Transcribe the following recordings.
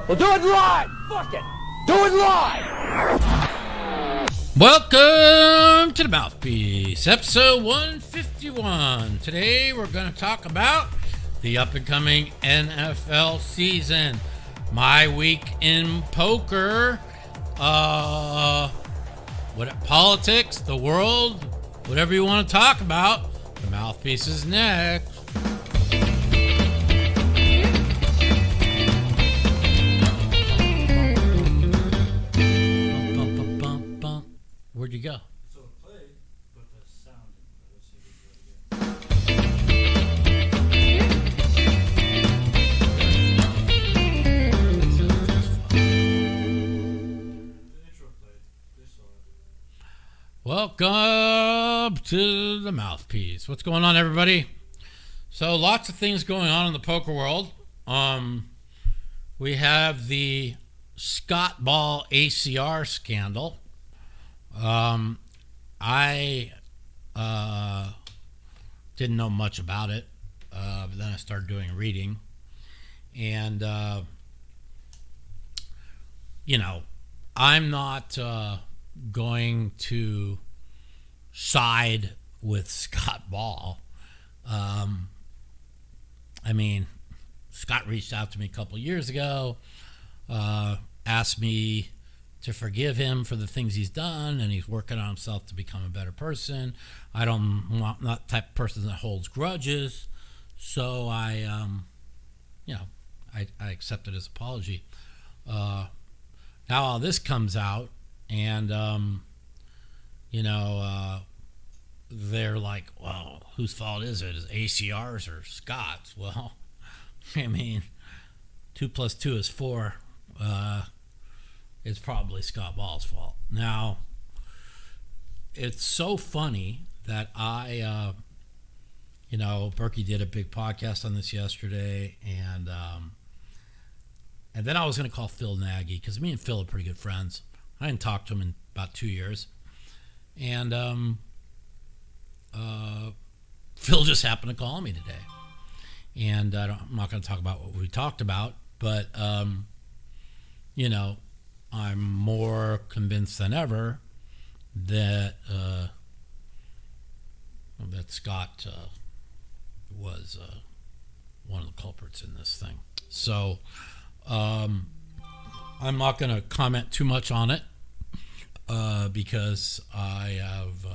We'll do it live! Fuck it! Do it live! Welcome to the Mouthpiece, episode 151. Today we're going to talk about the up-and-coming NFL season, my week in poker, politics, the world, whatever you want to talk about. The Mouthpiece is next. Where'd you go? So it played, but the sound didn't play. Let's see if we can do it again. The intro played. They saw it. Welcome to the Mouthpiece. What's going on, everybody? So lots of things going on in the poker world. We have the Scott Ball ACR scandal. I didn't know much about it, but then I started doing reading, and I'm not going to side with Scott Ball. I mean, Scott reached out to me a couple years ago, asked me to forgive him for the things he's done, and he's working on himself to become a better person. I'm not the type of person that holds grudges, so I accepted his apology. Now all this comes out, and they're like, well, whose fault is it? Is it ACR's or Scott's? Well, I mean, 2 + 2 is 4. It's probably Scott Ball's fault. Now, it's so funny that Berkey did a big podcast on this yesterday, and then I was going to call Phil Nagy, because me and Phil are pretty good friends. I hadn't talked to him in about 2 years, and Phil just happened to call me today, and I'm not going to talk about what we talked about, but I'm more convinced than ever that Scott was one of the culprits in this thing. So I'm not going to comment too much on it because I have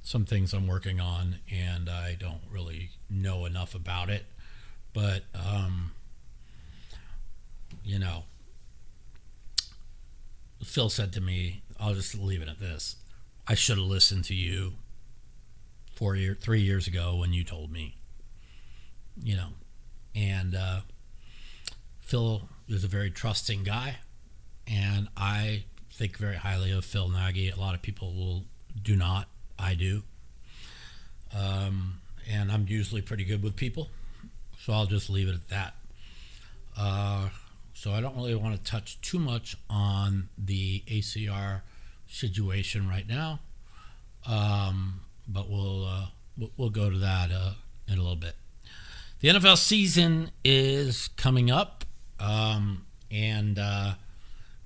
some things I'm working on, and I don't really know enough about it. But Phil said to me, I'll just leave it at this: I should have listened to you 3 years ago when you told me, and Phil is a very trusting guy, and I think very highly of Phil Nagy. A lot of people do not. I do. And I'm usually pretty good with people, so I'll just leave it at that. So I don't really want to touch too much on the ACR situation right now, but we'll go to that in a little bit. The NFL season is coming up, and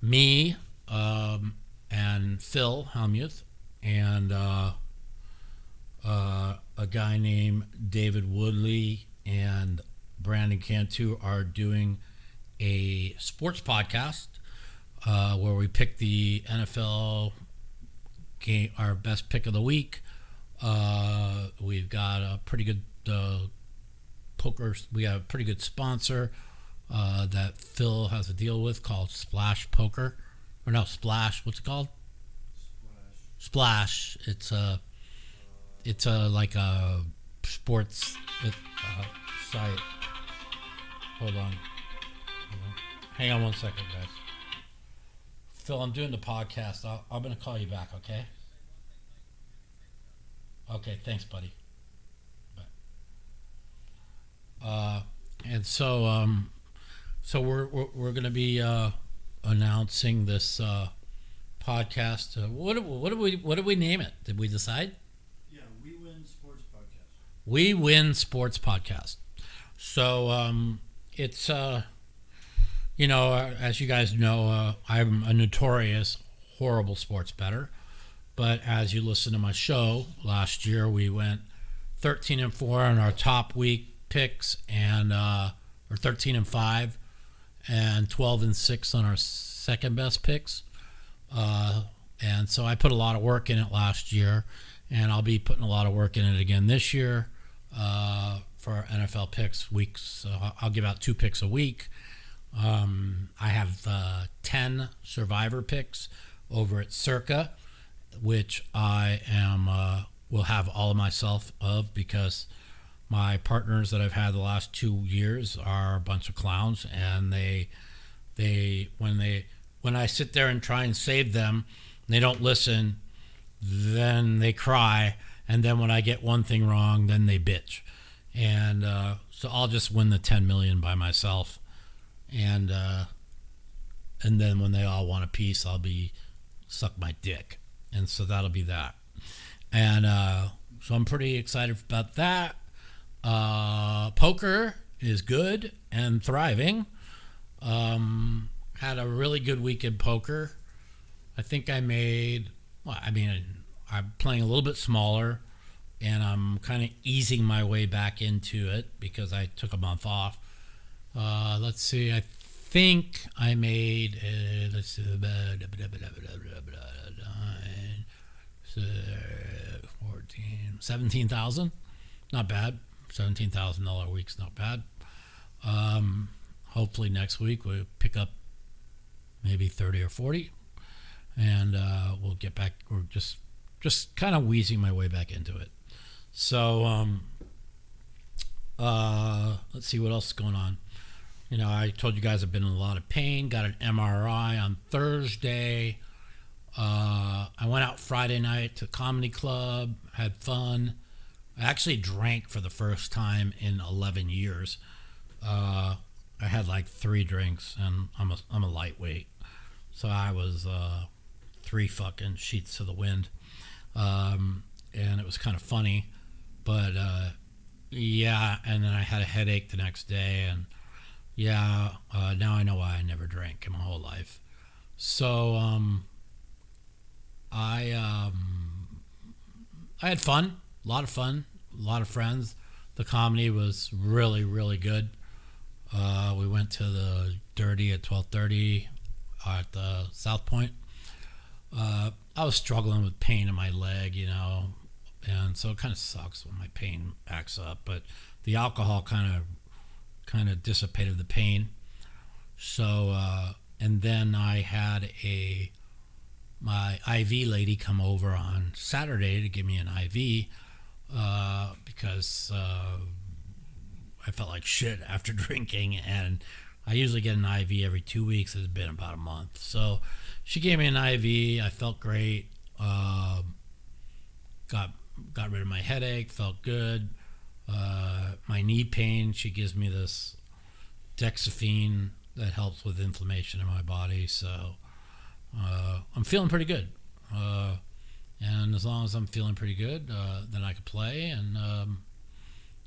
me and Phil Hellmuth and a guy named David Woodley and Brandon Cantu are doing a sports podcast where we pick the NFL game, our best pick of the week. We've got a pretty good poker. We have a pretty good sponsor that Phil has a deal with called Splash Poker, or no, Splash. What's it called? Splash. It's like a sports site. Hold on. Hang on one second, guys. Phil, I'm doing the podcast. I'm going to call you back, okay? Okay, thanks, buddy. Bye. And so we're going to be announcing this podcast. What do we name it? Did we decide? Yeah, WeWin Sports Podcast. WeWin Sports Podcast. So it's As you guys know, I'm a notorious horrible sports bettor. But as you listen to my show, last year we went 13-4 on our top week picks, and or 13-5, and 12-6 on our second best picks. And so I put a lot of work in it last year, and I'll be putting a lot of work in it again this year for our NFL picks weeks. I'll give out 2 picks a week. I have 10 survivor picks over at Circa, which I will have all of myself of, because my partners that I've had the last 2 years are a bunch of clowns, and when I sit there and try and save them, they don't listen, then they cry, and then when I get one thing wrong, then they bitch. And so I'll just win the 10 million by myself, and then when they all want a piece, I'll be suck my dick, and so that'll be that. And so I'm pretty excited about that. Poker is good and thriving. Had a really good week in poker. I think I'm playing a little bit smaller, and I'm kind of easing my way back into it because I took a month off. Let's see, I think I made, 17,000. Not bad. $17,000 a week's not bad. Hopefully next week we'll pick up maybe 30 or 40, and we'll get back. We're just kind of wheezing my way back into it. So let's see what else is going on. I told you guys I've been in a lot of pain. Got an MRI on Thursday. I went out Friday night to comedy club, had fun. I actually drank for the first time in 11 years. I had like 3 drinks, and I'm a lightweight, so I was 3 fucking sheets to the wind, and it was kind of funny, but yeah. And then I had a headache the next day, and yeah, now I know why I never drank in my whole life. So I had fun, a lot of fun, a lot of friends. The comedy was really, really good. We went to the Dirty at 12:30 at the South Point. I was struggling with pain in my leg, and so it kind of sucks when my pain backs up. But the alcohol kind of dissipated the pain. So and then I had my IV lady come over on Saturday to give me an IV because I felt like shit after drinking, and I usually get an IV every 2 weeks. It's been about a month. So she gave me an IV. I felt great. Got rid of my headache. Felt good. My knee pain, she gives me this Dexaphene that helps with inflammation in my body. So I'm feeling pretty good. And as long as I'm feeling pretty good, then I can play, and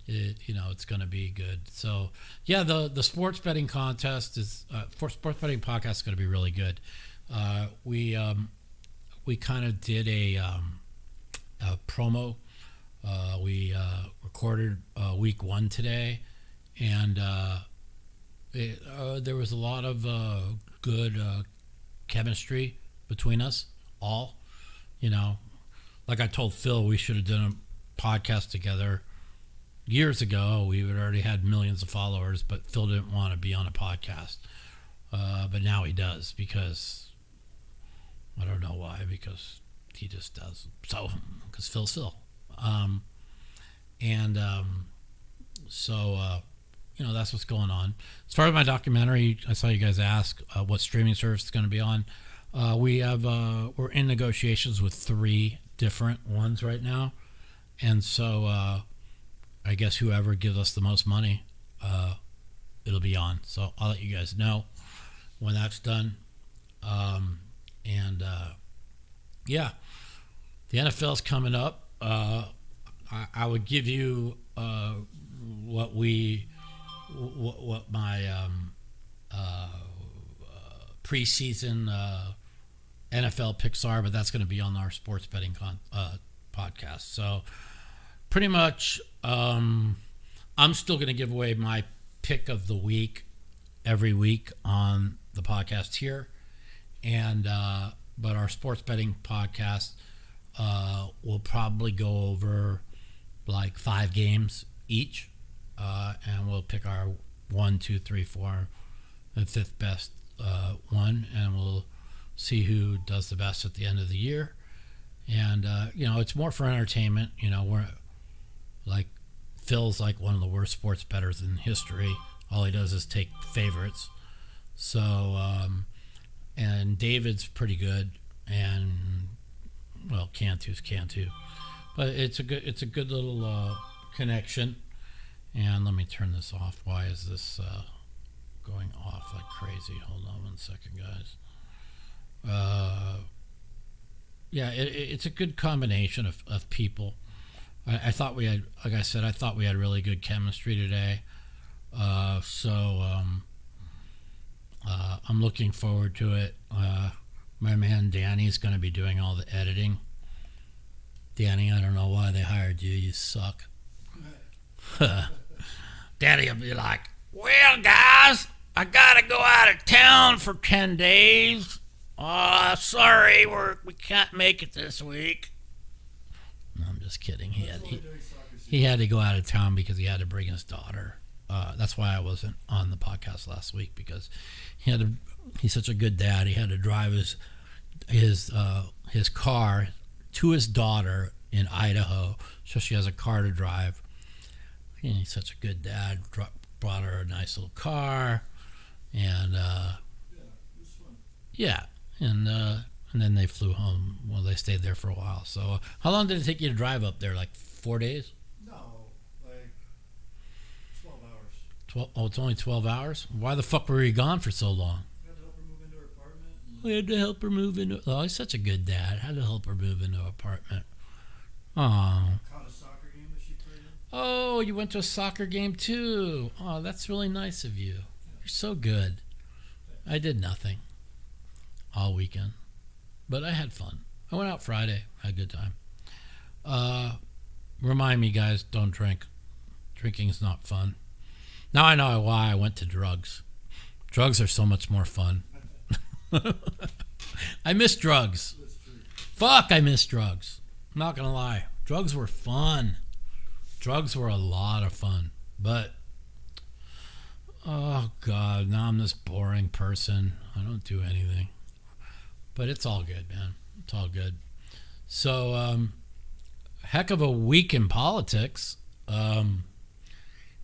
it's going to be good. So yeah, the sports betting contest is sports betting podcast is going to be really good. We kind of did a promo. We recorded week 1 today, and there was a lot of good chemistry between us all. Like I told Phil, we should have done a podcast together years ago. We had already had millions of followers, but Phil didn't want to be on a podcast. But now he does, because I don't know why, because he just does. So, because Phil's Phil. So that's what's going on. As far as my documentary, I saw you guys ask what streaming service it's going to be on. We're in negotiations with 3 different ones right now, and so I guess whoever gives us the most money, it'll be on. So I'll let you guys know when that's done. Yeah, the NFL's coming up. I would give you what my preseason NFL picks are, but that's going to be on our sports betting podcast. So pretty much, I'm still going to give away my pick of the week every week on the podcast here, and but our sports betting podcast will probably go over like 5 games each, and we'll pick our 1, 2, 3, 4, and 5th best one, and we'll see who does the best at the end of the year. And it's more for entertainment. We're like, Phil's like one of the worst sports bettors in history. All he does is take favorites. So and David's pretty good, and well, Cantu's Cantu, but it's a good little connection. And let me turn this off. Why is this going off like crazy? Hold on 1 second, guys. It's a good combination of people. I thought we had, like I said, really good chemistry today. So I'm looking forward to it. My man Danny's going to be doing all the editing. Danny, I don't know why they hired you. You suck. Daddy will be like, well, guys, I got to go out of town for 10 days. Sorry, we can't make it this week. No, I'm just kidding. He had to go out of town because he had to bring his daughter. That's why I wasn't on the podcast last week, because he's such a good dad. He had to drive his car to his daughter in Idaho, so she has a car to drive. And he's such a good dad. Brought her a nice little car, and it was fun. yeah, and then they flew home. Well, they stayed there for a while. So, how long did it take you to drive up there? Like 4 days? No, like 12 hours. 12? Oh, it's only 12 hours. Why the fuck were you gone for so long? I had to help her move into her apartment. We had to help her move into. Oh, he's such a good dad. Had to help her move into an apartment. Oh. Caught a soccer game that she played in. Oh, you went to a soccer game too. Oh, that's really nice of you. You're so good. I did nothing all weekend, but I had fun. I went out Friday, had a good time. Remind me, guys, don't drink. Drinking is not fun. Now I know why I went to drugs. Drugs are so much more fun. I miss drugs. Fuck, I miss drugs. I'm not gonna lie. Drugs were fun. Drugs were a lot of fun. But, oh God, now I'm this boring person. I don't do anything. But it's all good, man. It's all good. So, heck of a week in politics.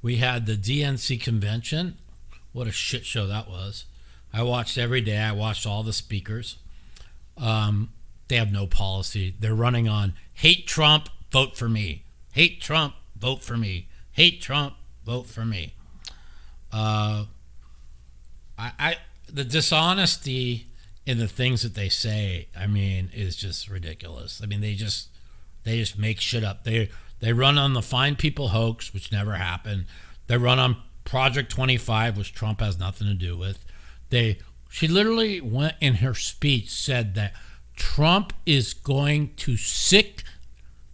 We had the DNC convention. What a shit show that was. I watched every day. I watched all the speakers. They have no policy. They're running on hate Trump, vote for me. Hate Trump, vote for me. Hate Trump, vote for me. The dishonesty in the things that they say, I mean, is just ridiculous. I mean, they just make shit up. They run on the Fine People hoax, which never happened. They run on Project 25, which Trump has nothing to do with. She literally went in her speech, said that Trump is going to sick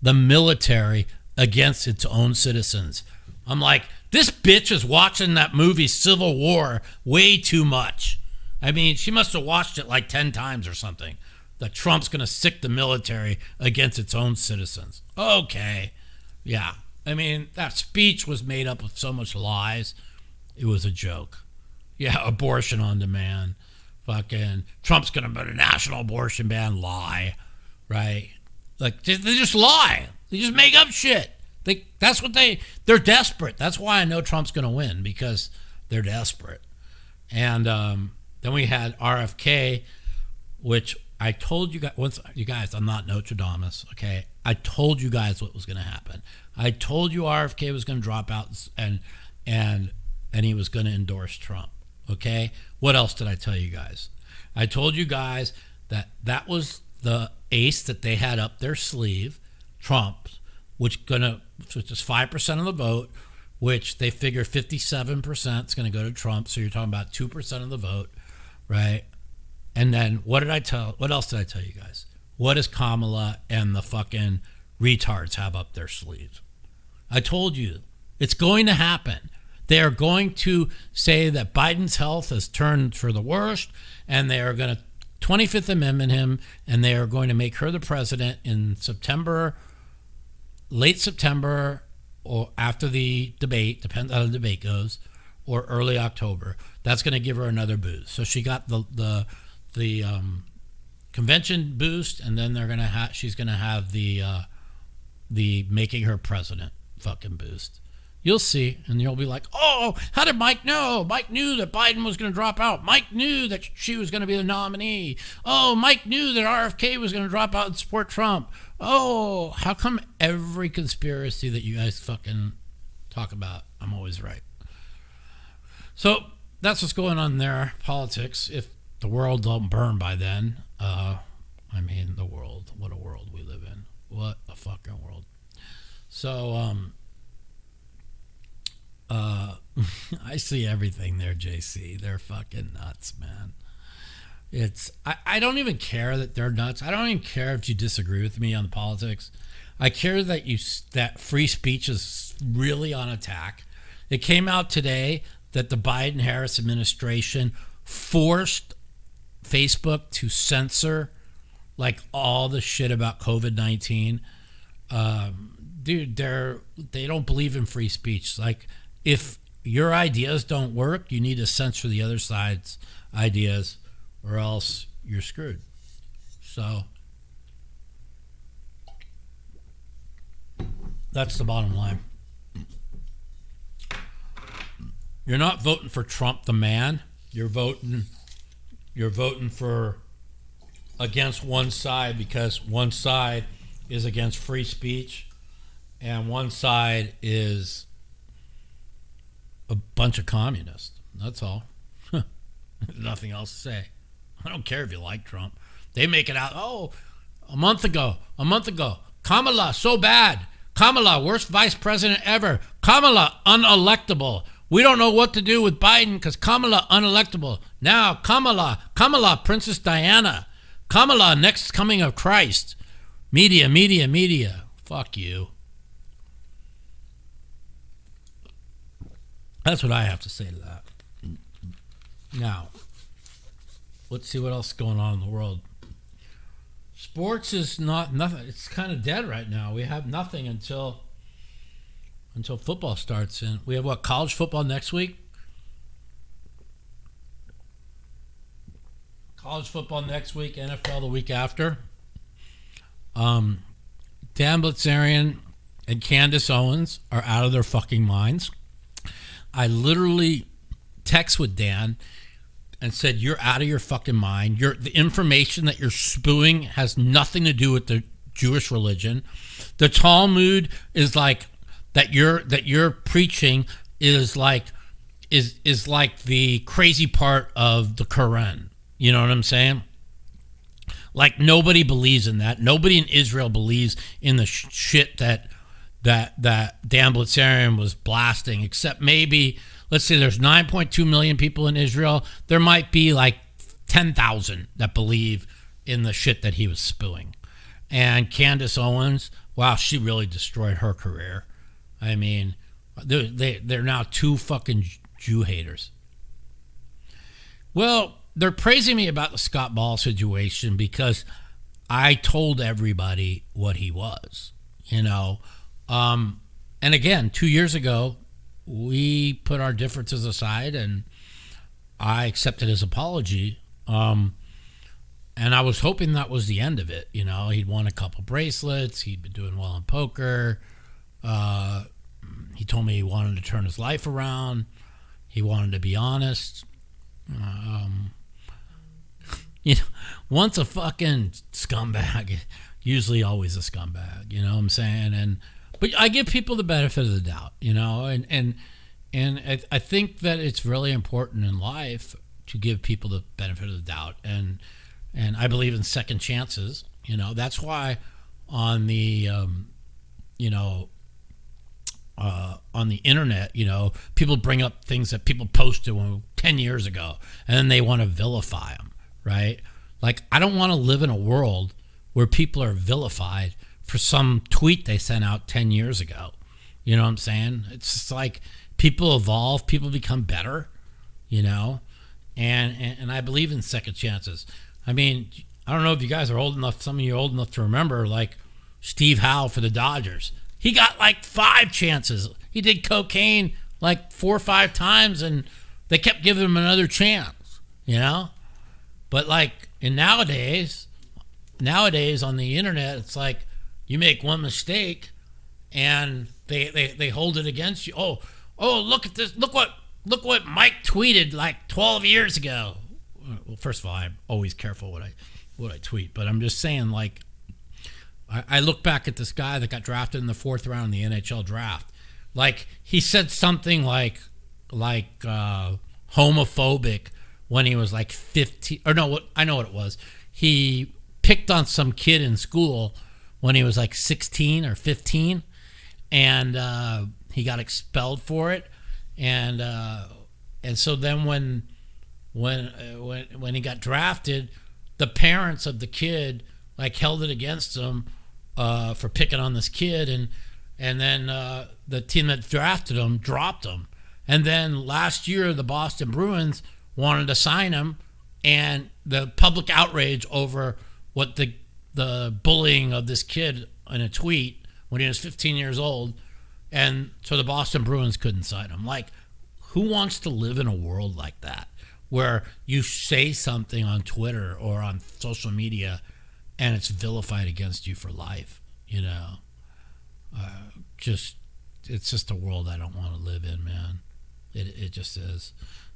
the military against its own citizens. I'm like, this bitch is watching that movie Civil War way too much. I mean, she must have watched it like 10 times or something. That Trump's going to sick the military against its own citizens. Okay. Yeah. I mean, that speech was made up of so much lies. It was a joke. Yeah, abortion on demand. Fucking Trump's going to put a national abortion ban. Lie. Right? Like, they just lie. They just make up shit. They're desperate. That's why I know Trump's going to win, because they're desperate. And then we had RFK, which I told you guys, I'm not Nostradamus, okay? I told you guys what was going to happen. I told you RFK was going to drop out and he was going to endorse Trump, okay? What else did I tell you guys? I told you guys that was the ace that they had up their sleeve, Trump's, which is 5% of the vote, which they figure 57% is going to go to Trump. So you're talking about 2% of the vote, right? And then what else did I tell you guys? What does Kamala and the fucking retards have up their sleeves? I told you, it's going to happen. They are going to say that Biden's health has turned for the worst, and they are going to 25th Amendment him, and they are going to make her the president in September, late September, or after the debate, depends how the debate goes, or early October. That's going to give her another boost. So she got the convention boost, and then she's going to have the making her president fucking boost. You'll see, and you'll be like, oh, how did Mike know? Mike knew that Biden was going to drop out. Mike knew that she was going to be the nominee. Oh, Mike knew that RFK was going to drop out and support Trump. Oh, how come every conspiracy that you guys fucking talk about, I'm always right? So that's what's going on there, politics. If the world don't burn by then, the world, what a world we live in. What a fucking world. So, I see everything there, JC. They're fucking nuts, man. I don't even care that they're nuts. I don't even care if you disagree with me on the politics. I care that free speech is really on attack. It came out today that the Biden-Harris administration forced Facebook to censor like all the shit about COVID-19. Dude, they don't believe in free speech. Like, if your ideas don't work, you need to censor the other side's ideas, or else you're screwed. So that's the bottom line. You're not voting for Trump the man. You're voting for against one side, because one side is against free speech and one side is a bunch of communists. That's all. Nothing else to say. I don't care if you like Trump. They make it out, oh, a month ago, Kamala, so bad. Kamala, worst vice president ever. Kamala, unelectable. We don't know what to do with Biden because Kamala, unelectable. Now, Kamala, Princess Diana. Kamala, next coming of Christ. Media. Fuck you. That's what I have to say to that. Now, let's see what else is going on in the world. Sports is nothing. It's kind of dead right now. We have nothing until football starts. And we have college football next week? College football next week, NFL the week after. Dan Bilzerian and Candace Owens are out of their fucking minds. I literally text with Dan and said, you're out of your fucking mind. The information that you're spewing has nothing to do with the Jewish religion. The Talmud is like that you're preaching is like the crazy part of the Quran. You know what I'm saying? Like, nobody believes in that. Nobody in Israel believes in the shit that Dan Bilzerian was blasting, except maybe, let's say there's 9.2 million people in Israel. There might be like 10,000 that believe in the shit that he was spewing. And Candace Owens, wow, she really destroyed her career. I mean, they're now two fucking Jew haters. Well, they're praising me about the Scott Ball situation because I told everybody what he was, you know. And again, 2 years ago, we put our differences aside and I accepted his apology. And I was hoping that was the end of it. You know, he'd won a couple bracelets. He'd been doing well in poker. He told me he wanted to turn his life around. He wanted to be honest. You know, once a fucking scumbag, usually always a scumbag, you know what I'm saying? But I give people the benefit of the doubt, you know, and I think that it's really important in life to give people the benefit of the doubt, and I believe in second chances, you know. That's why on the on the internet, you know, people bring up things that people posted 10 years ago, and then they want to vilify them, right? Like, I don't want to live in a world where people are vilified for some tweet they sent out 10 years ago. You know what I'm saying? It's just like people evolve, people become better, you know? And I believe in second chances. I mean, I don't know if you guys are old enough, some of you are old enough to remember, like, Steve Howe for the Dodgers. He got like 5 chances. He did cocaine like 4 or 5 times, and they kept giving him another chance, you know? But like nowadays on the internet, it's like you make one mistake and they hold it against you. Oh, look at this. Look what Mike tweeted like 12 years ago. Well, first of all, I'm always careful what I tweet, but I'm just saying, like, I look back at this guy that got drafted in the 4th round in the NHL draft. Like, he said something like homophobic when he was like 15, or no, I know what it was. He picked on some kid in school when he was like 16 or 15, and he got expelled for it. And so then when he got drafted, the parents of the kid like held it against him for picking on this kid, and then the team that drafted him dropped him. And then last year, the Boston Bruins wanted to sign him, and the public outrage over what the bullying of this kid in a tweet when he was 15 years old, and so the Boston Bruins couldn't sign him. Like, who wants to live in a world like that, where you say something on Twitter or on social media and it's vilified against you for life, you know? It's just a world I don't want to live in, man. It just is.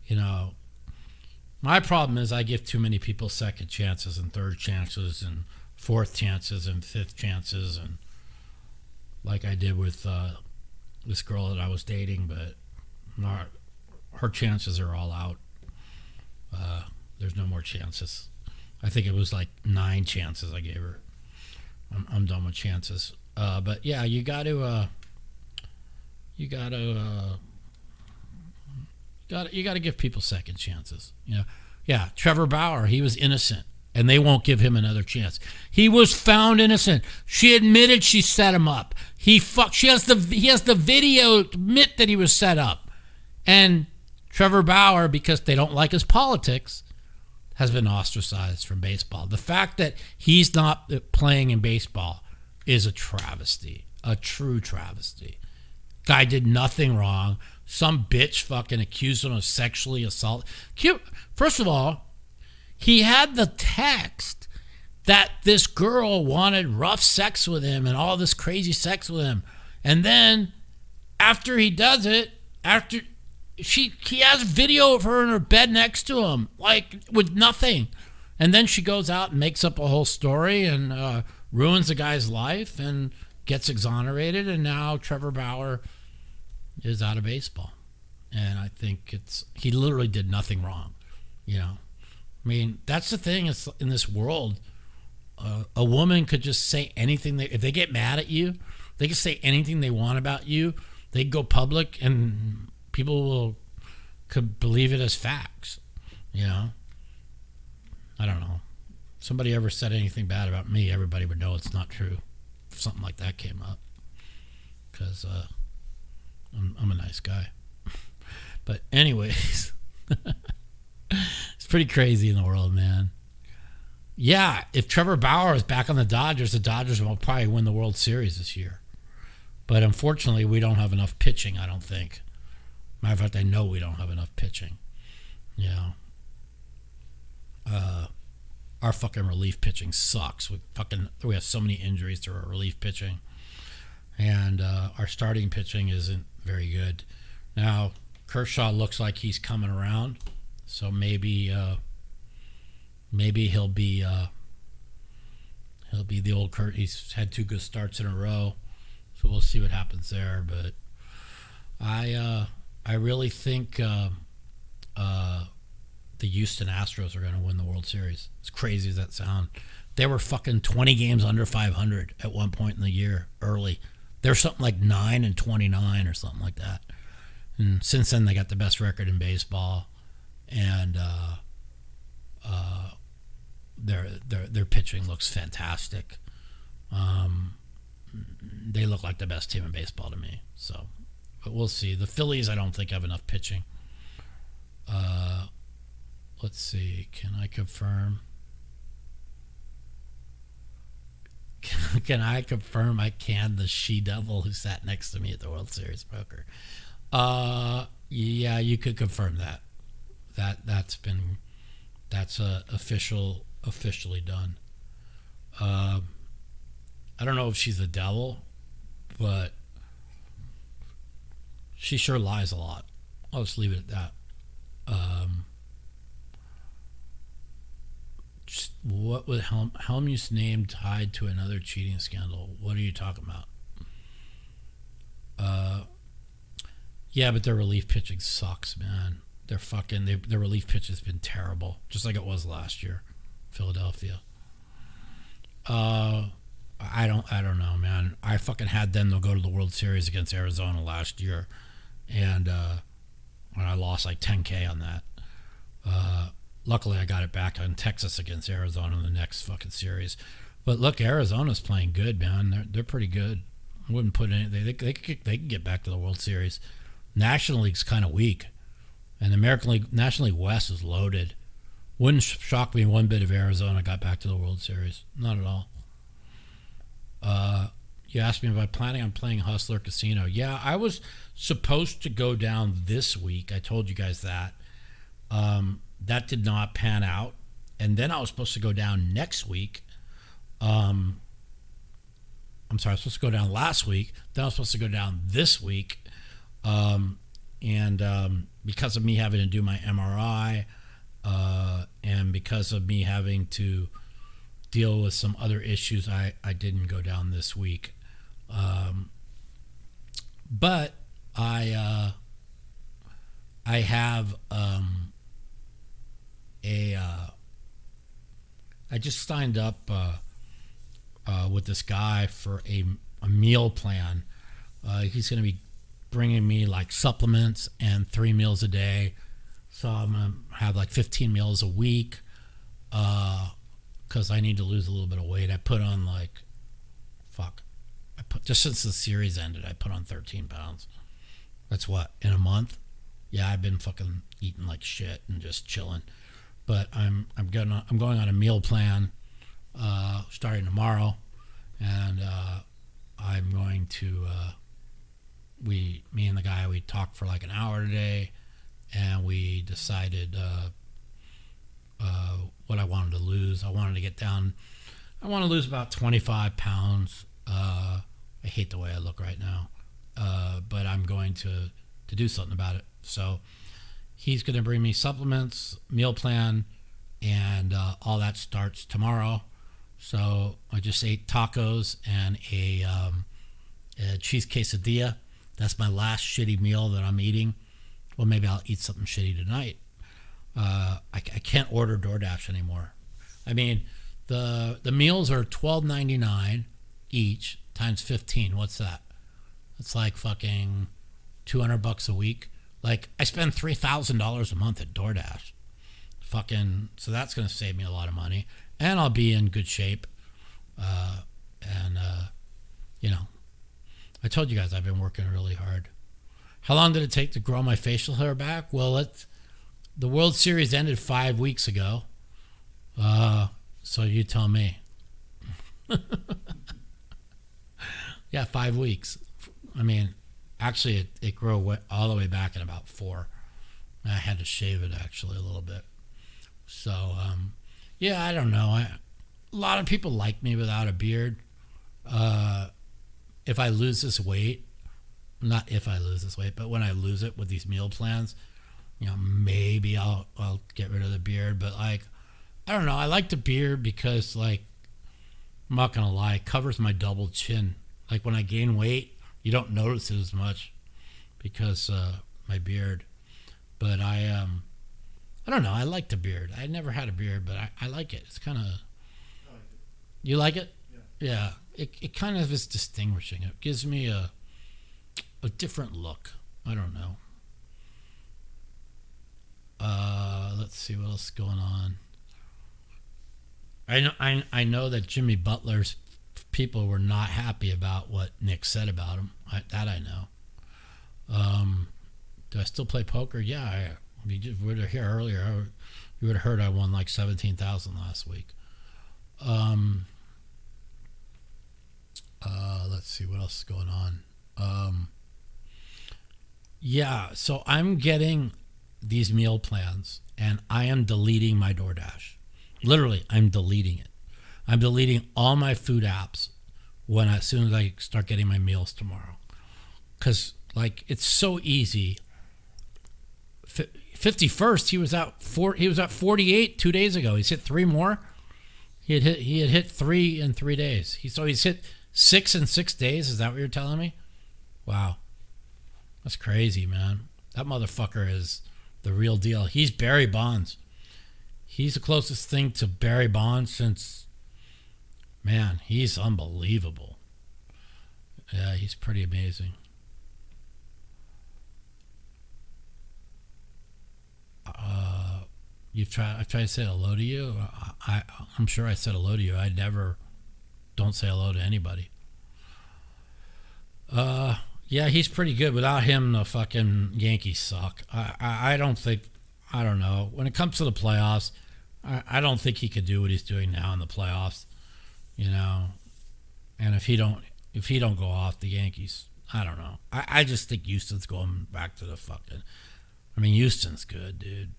You know, my problem is I give too many people second chances and third chances and fourth chances and fifth chances, and like I did with this girl that I was dating, but her chances are all out. There's no more chances. I think it was like 9 chances I gave her. I'm done with chances. But yeah, you got to give people second chances. You know, yeah. Trevor Bauer, he was innocent, and they won't give him another chance. He was found innocent. She admitted she set him up. He has the video to admit that he was set up, and Trevor Bauer, because they don't like his politics, has been ostracized from baseball. The fact that he's not playing in baseball is a travesty, a true travesty. Guy did nothing wrong. Some bitch fucking accused him of sexually assault. First of all, he had the text that this girl wanted rough sex with him and all this crazy sex with him. And then after he does it, he has video of her in her bed next to him, like with nothing. And then she goes out and makes up a whole story and ruins the guy's life and gets exonerated. And now Trevor Bauer is out of baseball. And I think he literally did nothing wrong. You know, I mean, that's the thing is in this world, a woman could just say anything. If they get mad at you, they can say anything they want about you. They go public and people could believe it as facts, you know? I don't know. If somebody ever said anything bad about me, everybody would know it's not true if something like that came up, because I'm a nice guy. But anyways, it's pretty crazy in the world, man. Yeah, if Trevor Bauer is back on the Dodgers will probably win the World Series this year. But unfortunately, we don't have enough pitching, I don't think. Matter of fact, I know we don't have enough pitching. You know, our fucking relief pitching sucks. We have so many injuries to our relief pitching, and our starting pitching isn't very good. Now Kershaw looks like he's coming around, so maybe he'll be the old Kurt. He's had 2 good starts in a row, so we'll see what happens there. But I really think the Houston Astros are going to win the World Series. As crazy as that sounds, they were fucking 20 games under 500 at one point in the year early. They're something like 9-29 or something like that. And since then, they got the best record in baseball. And their pitching looks fantastic. They look like the best team in baseball to me. So, but we'll see. The Phillies, I don't think have enough pitching. Let's see. Can I confirm? Can I confirm I canned the she-devil who sat next to me at the World Series poker? Yeah, you could confirm that. That's officially done. I don't know if she's a devil, but she sure lies a lot. I'll just leave it at that. What was Helmut's name tied to another cheating scandal? What are you talking about? Yeah, but their relief pitching sucks, man. Their relief pitch has been terrible, just like it was last year, Philadelphia. I don't know, man. I fucking had them to go to the World Series against Arizona last year, and I lost like 10K on that. Luckily, I got it back on Texas against Arizona in the next fucking series. But look, Arizona's playing good, man. They're pretty good. I wouldn't put any. They can get back to the World Series. National League's kind of weak, and the American League, National League West is loaded. Wouldn't shock me one bit if Arizona got back to the World Series. Not at all. You asked me if I'm planning on playing Hustler Casino. Yeah, I was supposed to go down this week. I told you guys that. That did not pan out. And then I was supposed to go down next week. I'm sorry, I was supposed to go down last week. Then I was supposed to go down this week. Because of me having to do my MRI, and because of me having to deal with some other issues, I didn't go down this week. But I have I just signed up with this guy for a meal plan. He's going to be bringing me like supplements and 3 meals a day. So I'm going to have like 15 meals a week because I need to lose a little bit of weight. I put on just since the series ended, I put on 13 pounds. That's what, in a month? Yeah, I've been fucking eating like shit and just chilling. But I'm going on a meal plan starting tomorrow, and I'm going to me and the guy, we talked for like an hour today, and we decided what I wanted to lose. I want to lose about 25 pounds. I hate the way I look right now, but I'm going to do something about it. So he's going to bring me supplements, meal plan, and all that starts tomorrow. So I just ate tacos and a cheese quesadilla. That's my last shitty meal that I'm eating. Well, maybe I'll eat something shitty tonight. I can't order DoorDash anymore. I mean, the meals are $12.99 each times 15. What's that? It's like fucking $200 a week. Like, I spend $3,000 a month at DoorDash. So that's going to save me a lot of money. And I'll be in good shape. I told you guys I've been working really hard. How long did it take to grow my facial hair back? Well, the World Series ended 5 weeks ago. So you tell me. Yeah, 5 weeks. I mean, actually, it grew all the way back in about 4. I had to shave it, actually, a little bit. So, yeah, I don't know. A lot of people like me without a beard. If I lose this weight, not if I lose this weight, but when I lose it with these meal plans, maybe I'll get rid of the beard. But, like, I don't know. I like the beard because, like, I'm not going to lie, it covers my double chin. Like, when I gain weight, you don't notice it as much because my beard. But I don't know. I like the beard. I never had a beard, but I like it. It's kind of... I like it. You like it? Yeah. Yeah. It kind of is distinguishing. It gives me a different look. I don't know. Let's see what else is going on. I know that Jimmy Butler's people were not happy about what Nick said about him. I know. Do I still play poker? Yeah. If you were here earlier, you would have heard I won like 17,000 last week. Let's see what else is going on. Yeah, so I'm getting these meal plans, and I am deleting my DoorDash. Literally, I'm deleting it. I'm deleting all my food apps as soon as I start getting my meals tomorrow, because like it's so easy. 51st, he was at 48 2 days ago. He's hit 3 more. He had hit 3 in 3 days. He's hit 6 in 6 days. Is that what you're telling me? Wow, that's crazy, man. That motherfucker is the real deal. He's Barry Bonds. He's the closest thing to Barry Bonds since, man, he's unbelievable. Yeah, he's pretty amazing. I've tried to say hello to you. I'm sure I said hello to you. I never don't say hello to anybody. Yeah, he's pretty good. Without him, the fucking Yankees suck. I don't know. When it comes to the playoffs, I don't think he could do what he's doing now in the playoffs. You know, and if he don't go off, the Yankees, I don't know. I just think Houston's going back to the fucking. I mean, Houston's good, dude.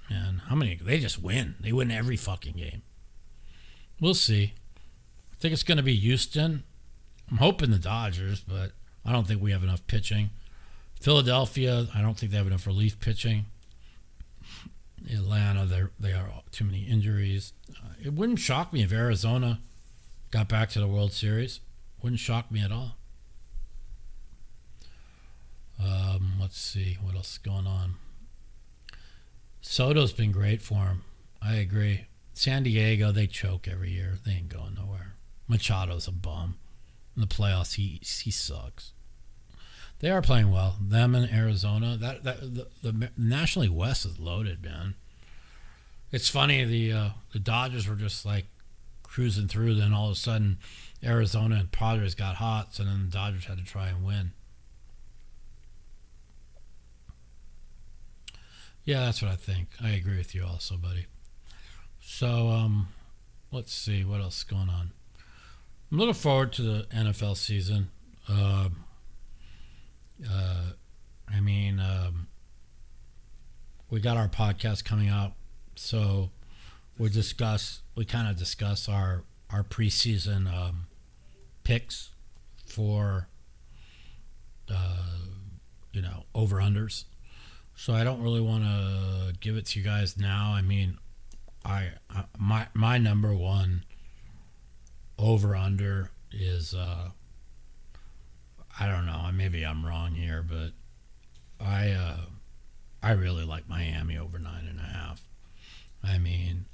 And they just win. They win every fucking game. We'll see. I think it's going to be Houston. I'm hoping the Dodgers, but I don't think we have enough pitching. Philadelphia, I don't think they have enough relief pitching. Atlanta, they are too many injuries. It wouldn't shock me if Arizona got back to the World Series. Wouldn't shock me at all. Let's see what else is going on. Soto's been great for him. I agree. San Diego, they choke every year. They ain't going nowhere. Machado's a bum. In the playoffs, he sucks. They are playing well. Them and Arizona. The National League West is loaded, man. It's funny. The Dodgers were just like cruising through. Then all of a sudden, Arizona and Padres got hot. So then the Dodgers had to try and win. Yeah, that's what I think. I agree with you also, buddy. So, let's see what else is going on. I'm looking forward to the NFL season. We got our podcast coming out, so we kind of discuss our preseason picks for over-unders. So I don't really want to give it to you guys now. I mean, my number one over-under is I don't know. Maybe I'm wrong here, but I really like Miami over 9.5. I mean,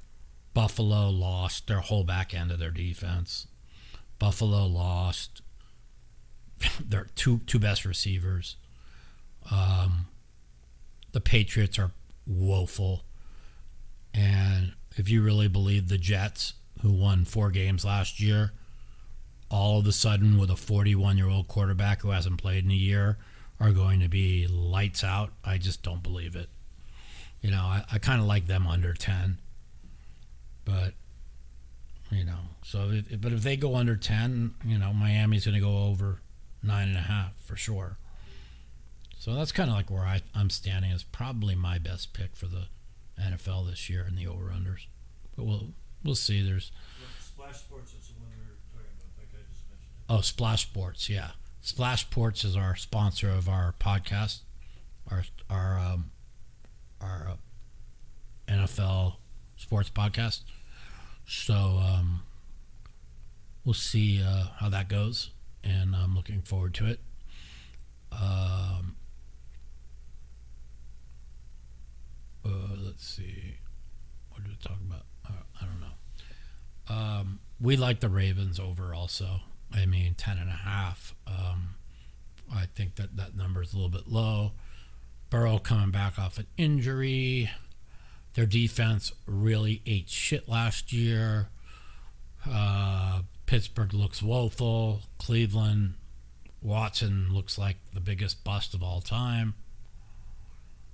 Buffalo lost their whole back end of their defense. Buffalo lost their two best receivers. The Patriots are woeful. And if you really believe the Jets, who won 4 games last year, all of a sudden with a 41-year-old quarterback who hasn't played in a year are going to be lights out, I just don't believe it. You know, I kind of like them under 10. But, but if they go under 10, Miami's going to go over 9.5 for sure. So that's kind of like where I'm standing. It's probably my best pick for the NFL this year in the over-unders. But we'll see. There's Splash Sports is the one we were talking about. Like I just mentioned. Oh, Splash Sports, yeah. Splash Sports is our sponsor of our podcast, our NFL sports podcast. So we'll see how that goes, and I'm looking forward to it. Let's see. What did we talk about? I don't know. We like the Ravens over also. I mean, 10.5. I think that number is a little bit low. Burrow coming back off an injury. Their defense really ate shit last year. Pittsburgh looks woeful. Cleveland, Watson looks like the biggest bust of all time.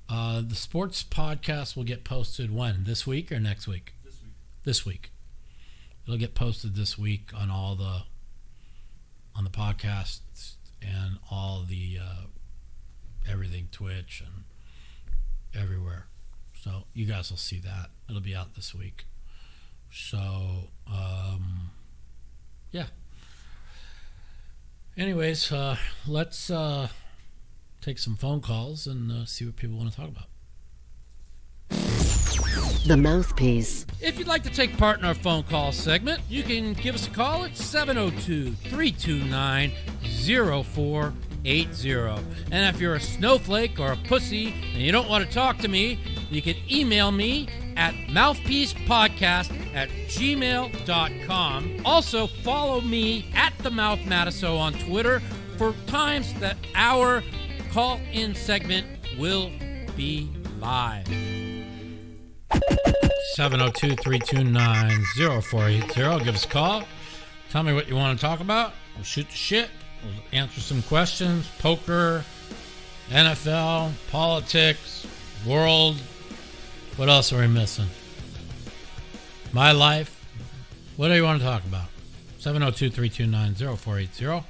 The sports podcast will get posted when? This week or next week? This week. This week. It'll get posted this week on the podcasts and all the everything, Twitch and everywhere. So you guys will see that. It'll be out this week. So yeah. Anyways, let's take some phone calls and see what people want to talk about. The Mouthpiece. If you'd like to take part in our phone call segment, you can give us a call at 702-329-0480. And if you're a snowflake or a pussy and you don't want to talk to me, you can email me at mouthpiecepodcast@gmail.com. Also, follow me at the Mouth Matiso on Twitter for times that our call-in segment will be live. 702-329-0480. Give us a call. Tell me what you want to talk about. We'll shoot the shit. We'll answer some questions. Poker, NFL, politics, world. What else are we missing? My life. What do you want to talk about? 702-329-0480.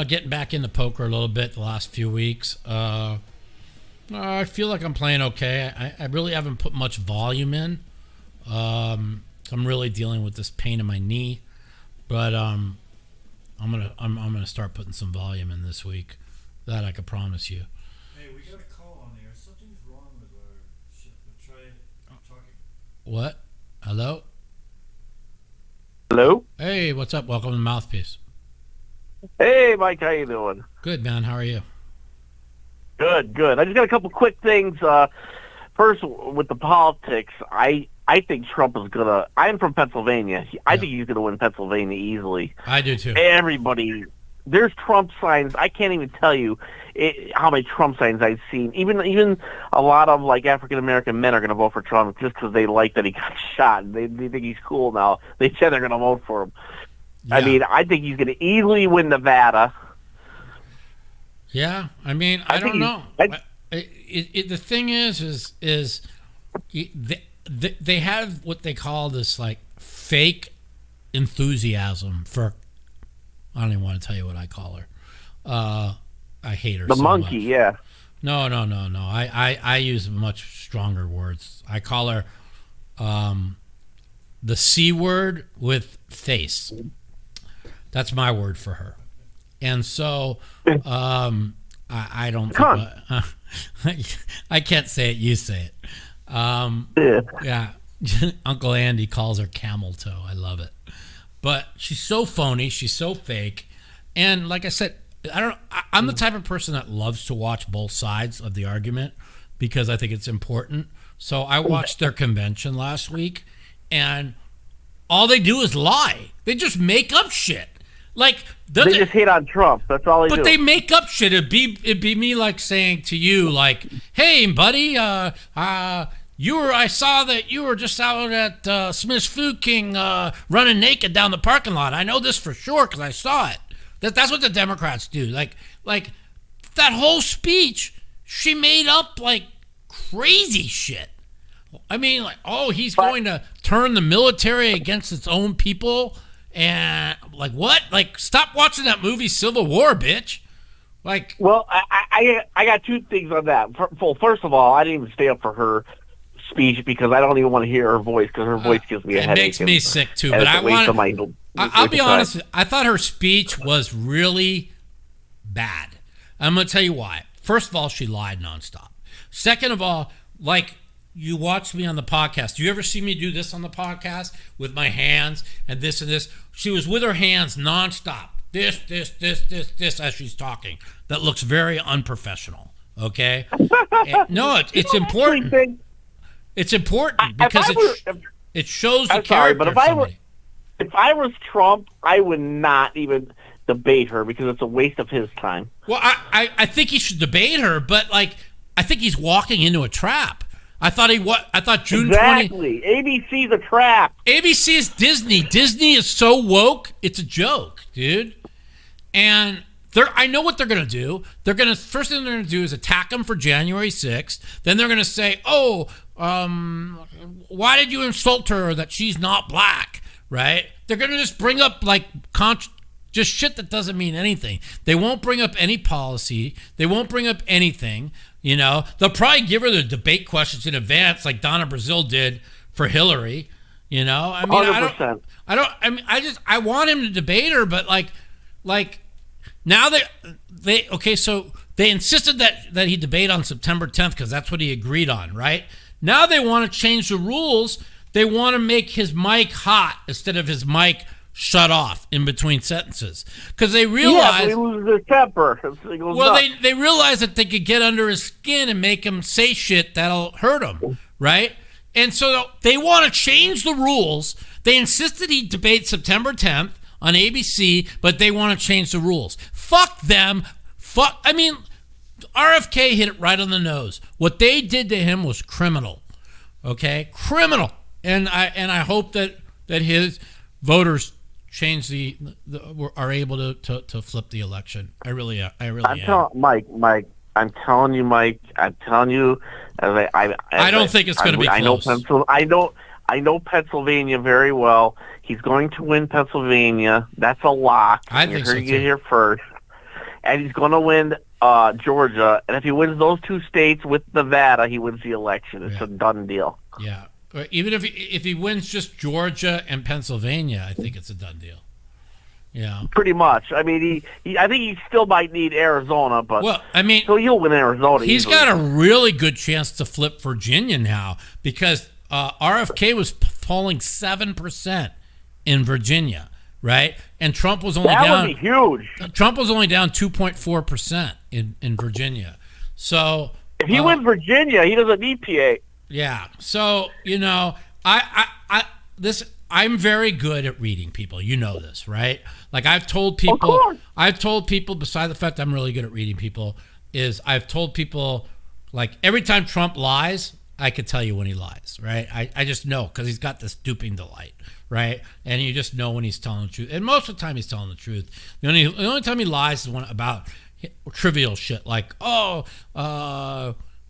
Getting back into poker a little bit the last few weeks. I feel like I'm playing okay. I really haven't put much volume in. I'm really dealing with this pain in my knee, but I'm gonna start putting some volume in this week. That I can promise you. Hey, we got a call on there. Something's wrong with our shit. We'll try talking. What? Hello? Hello? Hey, what's up? Welcome to Mouthpiece. Hey, Mike, how you doing? Good, man. How are you? Good, good. I just got a couple quick things. First, with the politics, I think Trump is going to... I'm from Pennsylvania. I think he's going to win Pennsylvania easily. I do, too. Everybody... There's Trump signs. I can't even tell you how many Trump signs I've seen. Even a lot of like African American men are going to vote for Trump just because they like that he got shot. They think he's cool now. They said they're going to vote for him. Yeah. I mean, I think he's going to easily win Nevada. Yeah, I mean, I don't know. The thing is they have what they call this like fake enthusiasm for. I don't even want to tell you what I call her. I hate her. The so monkey, much. yeah. No. I use much stronger words. I call her the C word with face. That's my word for her. And so I don't think I can't say it, you say it. Yeah. Uncle Andy calls her camel toe. I love it. But she's so phony, she's so fake. And like I said, I'm the type of person that loves to watch both sides of the argument because I think it's important. So I watched their convention last week and all they do is lie. They just make up shit. Like they just hate on Trump. That's all they do. But they make up shit. It'd be me like saying to you, like, "Hey, buddy, I saw that you were just out at Smith's Food King running naked down the parking lot. I know this for sure because I saw it." That's what the Democrats do. Like that whole speech, she made up like crazy shit. I mean, like, he's going to turn the military against its own people. And like what? Like, stop watching that movie Civil War, bitch. Like, well, I got two things on that. First of all, I didn't even stay up for her speech because I don't even want to hear her voice because her voice gives me a headache. It makes me sick too. But I'll be honest. I thought her speech was really bad. I'm gonna tell you why. First of all, she lied nonstop. Second of all, like. You watched me on the podcast. Do you ever see me do this on the podcast with my hands and this and this? She was with her hands nonstop. This as she's talking. That looks very unprofessional. Okay? No, it's important. It's important because it shows the character of somebody. If I was Trump, I would not even debate her because it's a waste of his time. Well, I think he should debate her, but like I think he's walking into a trap. I thought June 20. Exactly. ABC's a trap. ABC is Disney. Disney is so woke, it's a joke, dude. And I know what they're going to do. First thing they're going to do is attack him for January 6th. Then they're going to say, why did you insult her that she's not black, right? They're going to just bring up like just shit that doesn't mean anything. They won't bring up any policy. They won't bring up anything. You know, they'll probably give her the debate questions in advance, like Donna Brazile did for Hillary. You know, I mean, 100%. I want him to debate her, but like now so they insisted that he debate on September 10th because that's what he agreed on, right? Now they want to change the rules. They want to make his mic hot instead of his mic shut off in between sentences because they realize he loses his temper. They realize that they could get under his skin and make him say shit that'll hurt him, right? And so they want to change the rules. They insisted he debate September 10th on ABC, but they want to change the rules. Fuck them. RFK hit it right on the nose. What they did to him was criminal. Okay, criminal. And I hope that his voters change are able to flip the election. I really am. Mike, I'm telling you, Mike. I don't think it's going to be close. I know Pennsylvania very well. He's going to win Pennsylvania. That's a lock. I think so too. You here first, and he's going to win Georgia. And if he wins those two states with Nevada, he wins the election. It's a done deal. Yeah. Even if he wins just Georgia and Pennsylvania, I think it's a done deal. Yeah, pretty much. I mean, I think he still might need Arizona, but so he'll win Arizona. He's got a really good chance to flip Virginia now because RFK was polling 7% in Virginia, right? And Trump was only down. That would be huge. Trump was only down 2.4% in Virginia. So if he wins Virginia, he doesn't need PA. Yeah. So, you know, I'm very good at reading people. You know this, right? Like I've told people beside the fact I'm really good at reading people I've told people like every time Trump lies, I could tell you when he lies, right? I just know because he's got this duping delight, right? And you just know when he's telling the truth. And most of the time he's telling the truth. The only time he lies is about trivial shit like,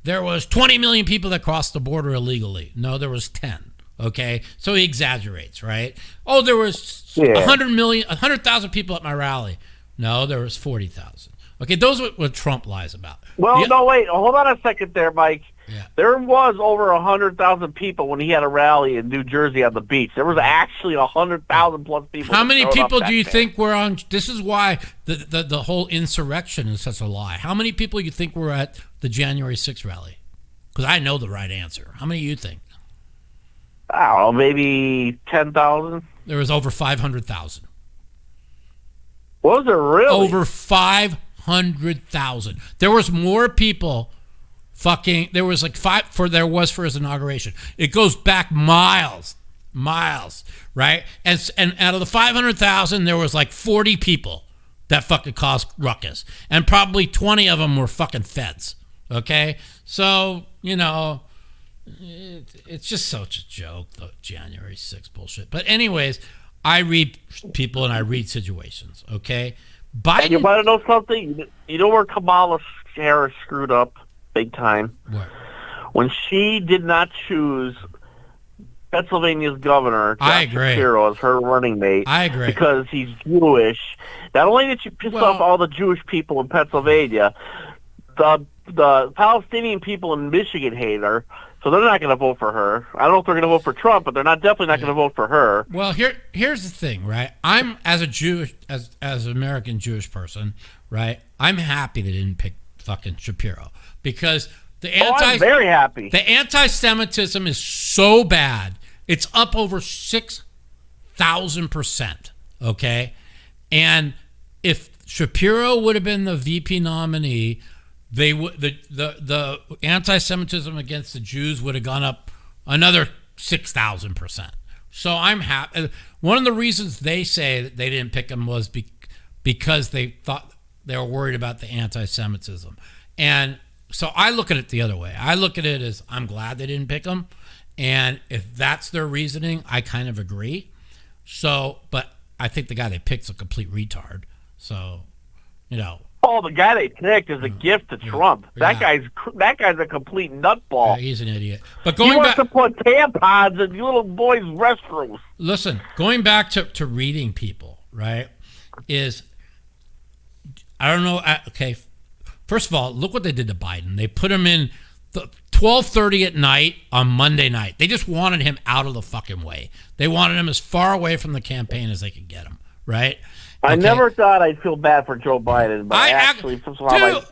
there was 20 million people that crossed the border illegally. No, there was 10. Okay, so he exaggerates, right? Oh, there was 100,000 people at my rally. No, there was 40,000. Okay, those are what Trump lies about. Well, no, wait, hold on a second there, Mike. Yeah. There was over 100,000 people when he had a rally in New Jersey on the beach. There was actually 100,000 plus people. How many people do you think were on? This is why the whole insurrection is such a lie. How many people do you think were at the January 6th rally? Because I know the right answer. How many do you think? I don't know, maybe 10,000. There was over 500,000. Was there really? Over 500,000. There was more people. There was like for his inauguration. It goes back miles, right? And out of the 500,000, there was like 40 people that fucking caused ruckus, and probably 20 of them were fucking feds. Okay, so you know, it's just such a joke, the January 6th bullshit. But anyways, I read people and I read situations. Okay, Biden. And you want to know something? You know where Kamala Harris screwed up big time? What? When she did not choose Pennsylvania's governor, Josh Shapiro, as her running mate. I agree. Because he's Jewish. Not only did she piss off all the Jewish people in Pennsylvania, the Palestinian people in Michigan hate her, so they're not going to vote for her. I don't know if they're going to vote for Trump, but they're definitely not going to vote for her. Well, here's the thing, right? I'm as an American Jewish person, right? I'm happy they didn't pick fucking Shapiro because I'm very happy. The anti-Semitism is so bad. It's up over 6,000%. Okay, and if Shapiro would have been the VP nominee, they would the anti-Semitism against the Jews would have gone up another 6,000%. So I'm happy. One of the reasons they say that they didn't pick him was because they thought they were worried about the anti-Semitism, and So I look at it the other way. I look at it as I'm glad they didn't pick him. And if that's their reasoning, I kind of agree. So, but I think the guy they picked's a complete retard. So, Oh, the guy they picked is a gift to Trump. That guy's a complete nutball. He's an idiot. But he wants to put tampons in little boys' restrooms. Listen, going back to reading people, right, is, I don't know, okay, first of all, look what they did to Biden. They put him in 12:30 at night on Monday night. They just wanted him out of the fucking way. They wanted him as far away from the campaign as they could get him, right? I never thought I'd feel bad for Joe Biden, but I felt feeling bad for Joe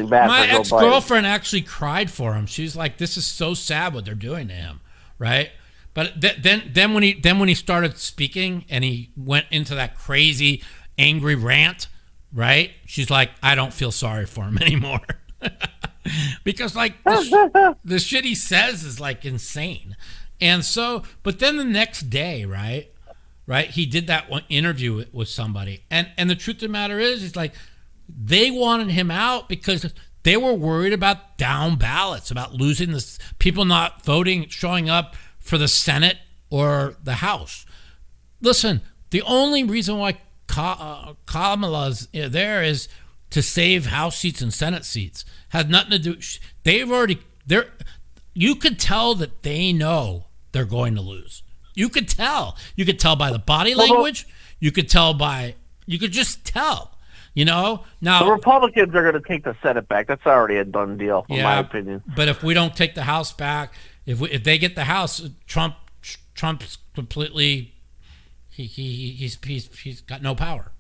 Biden. My ex-girlfriend actually cried for him. She's like, "This is so sad what they're doing to him," right? But then when he started speaking and he went into that crazy angry rant, right? She's like, "I don't feel sorry for him anymore," because like the shit he says is like insane. And so, but then the next day, right, he did that one interview with somebody, and the truth of the matter is like they wanted him out because they were worried about down ballots, about losing this, people not voting, showing up for the Senate or the House. Listen, the only reason why Kamala's there is to save House seats and Senate seats. Has nothing to do. You could tell that they know they're going to lose. You could tell. You could tell by the body language. You could just tell. Now the Republicans are going to take the Senate back. That's already a done deal, in my opinion. But if we don't take the House back, if they get the House, Trump's completely. He's got no power.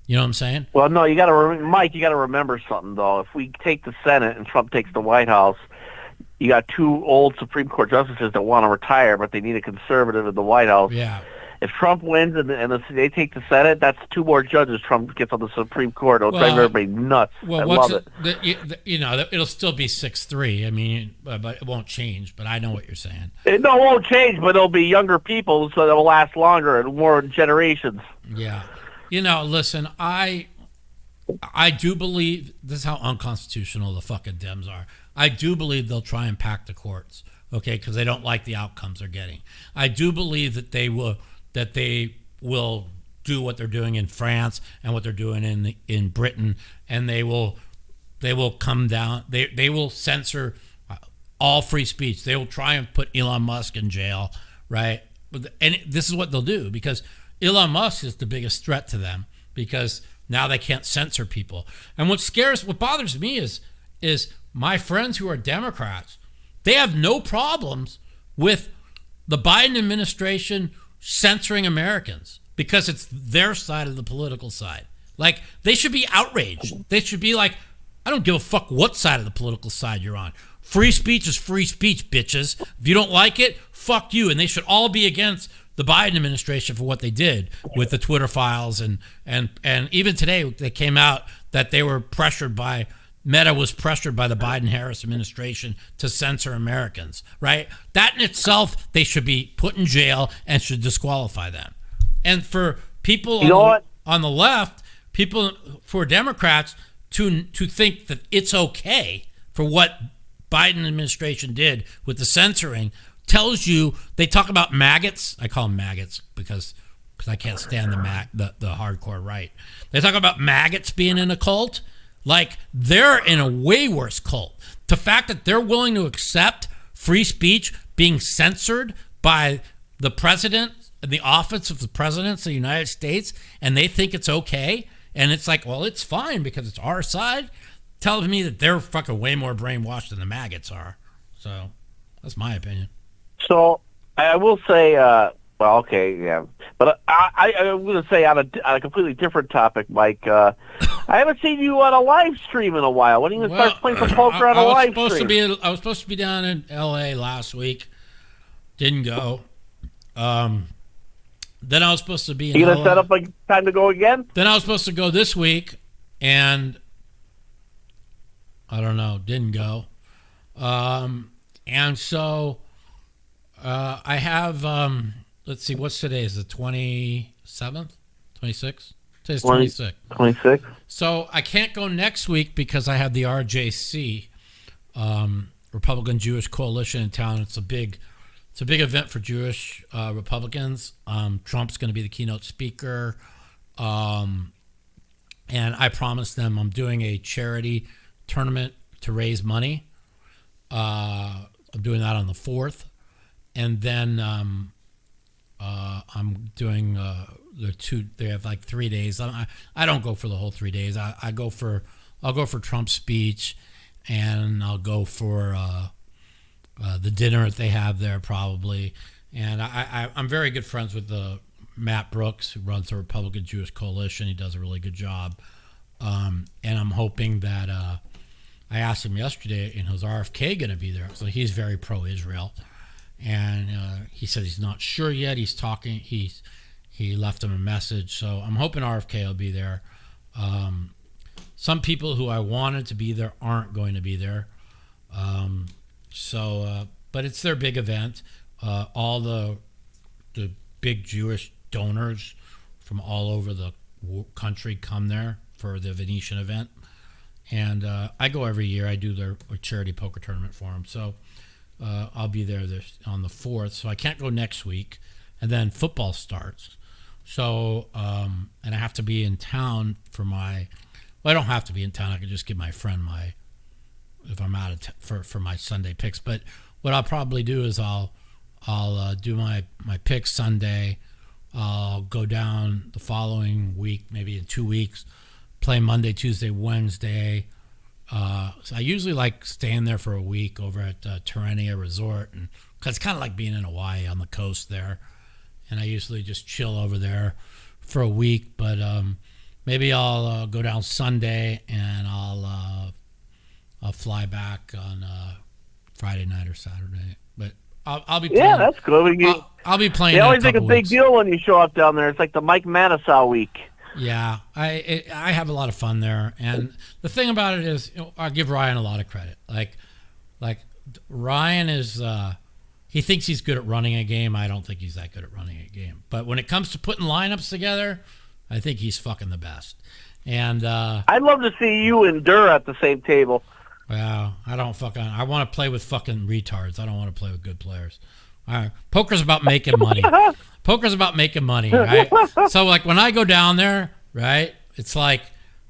You know what I'm saying? Well, no, Mike. You got to remember something though. If we take the Senate and Trump takes the White House, you got two old Supreme Court justices that want to retire, but they need a conservative in the White House. Yeah. If Trump wins and they take the Senate, that's two more judges Trump gets on the Supreme Court. It'll drive everybody nuts. I love it. It'll still be 6-3. I mean, but it won't change. But I know what you're saying. It won't change, but it'll be younger people, so it'll last longer and more generations. Yeah. Listen, I do believe this is how unconstitutional the fucking Dems are. I do believe they'll try and pack the courts, okay, because they don't like the outcomes they're getting. I do believe that they will do what they're doing in France and what they're doing in Britain, and they will come down. They will censor all free speech. They will try and put Elon Musk in jail, right? And this is what they'll do because Elon Musk is the biggest threat to them because now they can't censor people. And what bothers me is my friends who are Democrats, they have no problems with the Biden administration censoring Americans because it's their side of the political side. Like, they should be outraged. They should be like, I don't give a fuck what side of the political side you're on. Free speech is free speech, bitches. If you don't like it, fuck you. And they should all be against the Biden administration for what they did with the Twitter files. And even today, they came out that they were Meta was pressured by the Biden-Harris administration to censor Americans, right? That in itself, they should be put in jail and should disqualify them. And for people on the left, people for Democrats to think that it's okay for what Biden administration did with the censoring tells you, they talk about maggots. I call them maggots because I can't stand the hardcore right. They talk about maggots being in a cult. Like, they're in a way worse cult. The fact that they're willing to accept free speech being censored by the president and the office of the president of the United States, and they think it's okay, and it's like, well, it's fine because it's our side, tells me that they're fucking way more brainwashed than the maggots are. So that's my opinion. So I will say, but I'm going to say on a completely different topic, Mike. I haven't seen you on a live stream in a while. When are you going to start playing some poker on a live stream? I was supposed to be down in L.A. last week. Didn't go. Then I was supposed to be in You going to set up time to go again? Then I was supposed to go this week, and I don't know, didn't go. And so I have, let's see, what's today? Is it 27th? 26th? Today's 26th. 26th. So I can't go next week because I have the RJC. Republican Jewish coalition in town. It's a big event for Jewish Republicans. Trump's going to be the keynote speaker. And I promised them I'm doing a charity tournament to raise money. I'm doing that on the 4th. And then I'm doing they have like 3 days. I don't go for the whole 3 days. I'll go for Trump's speech, and I'll go for the dinner that they have there probably. And I'm very good friends with Matt Brooks, who runs the Republican Jewish Coalition. He does a really good job. And I'm hoping that I asked him yesterday, is RFK going to be there? So he's very pro-Israel. And he said he's not sure yet. He's talking. He left him a message. So I'm hoping RFK will be there. Some people who I wanted to be there aren't going to be there. But it's their big event. All the big Jewish donors from all over the country come there for the Venetian event. And I go every year. I do their charity poker tournament for them. So I'll be there on the 4th. So I can't go next week. And then football starts. So, and I have to be in town for I don't have to be in town. I could just give my friend if I'm out of for my Sunday picks. But what I'll probably do is I'll do my picks Sunday. I'll go down the following week, maybe in 2 weeks, play Monday, Tuesday, Wednesday. So I usually like staying there for a week over at Terrenia Resort, and cause it's kind of like being in Hawaii on the coast there. And I usually just chill over there for a week. But maybe I'll go down Sunday, and I'll fly back on Friday night or Saturday. But I'll be playing. Yeah, that's good. I'll be playing. They always make a big deal when you show up down there. It's like the Mike Manasow week. Yeah, I have a lot of fun there, and the thing about it is, I give Ryan a lot of credit. Like Ryan is, he thinks he's good at running a game. I don't think he's that good at running a game. But when it comes to putting lineups together, I think he's fucking the best. And I'd love to see you and Durr at the same table. Well, I want to play with fucking retards. I don't want to play with good players. Poker's about making money. Poker's about making money, right? So, like, when I go down there, right, it's like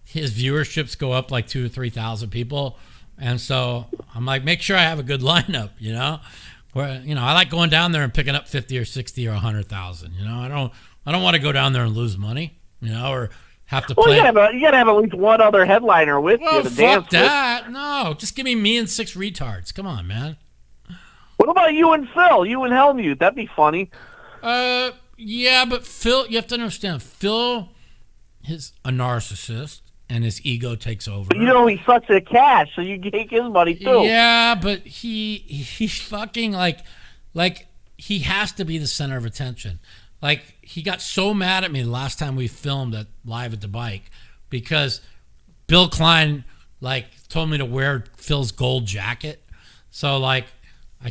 his viewerships go up like 2,000 or 3,000 people. And so I'm like, make sure I have a good lineup, Where, I like going down there and picking up 50 or 60 or 100,000, I don't want to go down there and lose money, or have to play. Well, you gotta have at least one other headliner with you to dance fuck that. With. No, just give me and 6 retards. Come on, man. What about you and Phil? You and Helmut? That'd be funny. Yeah, but Phil, you have to understand, Phil is a narcissist, and his ego takes over. But he sucks at cash, so you take his money too. Yeah, but he's fucking like he has to be the center of attention. Like, he got so mad at me the last time we filmed at Live at the Bike because Bill Klein told me to wear Phil's gold jacket. So I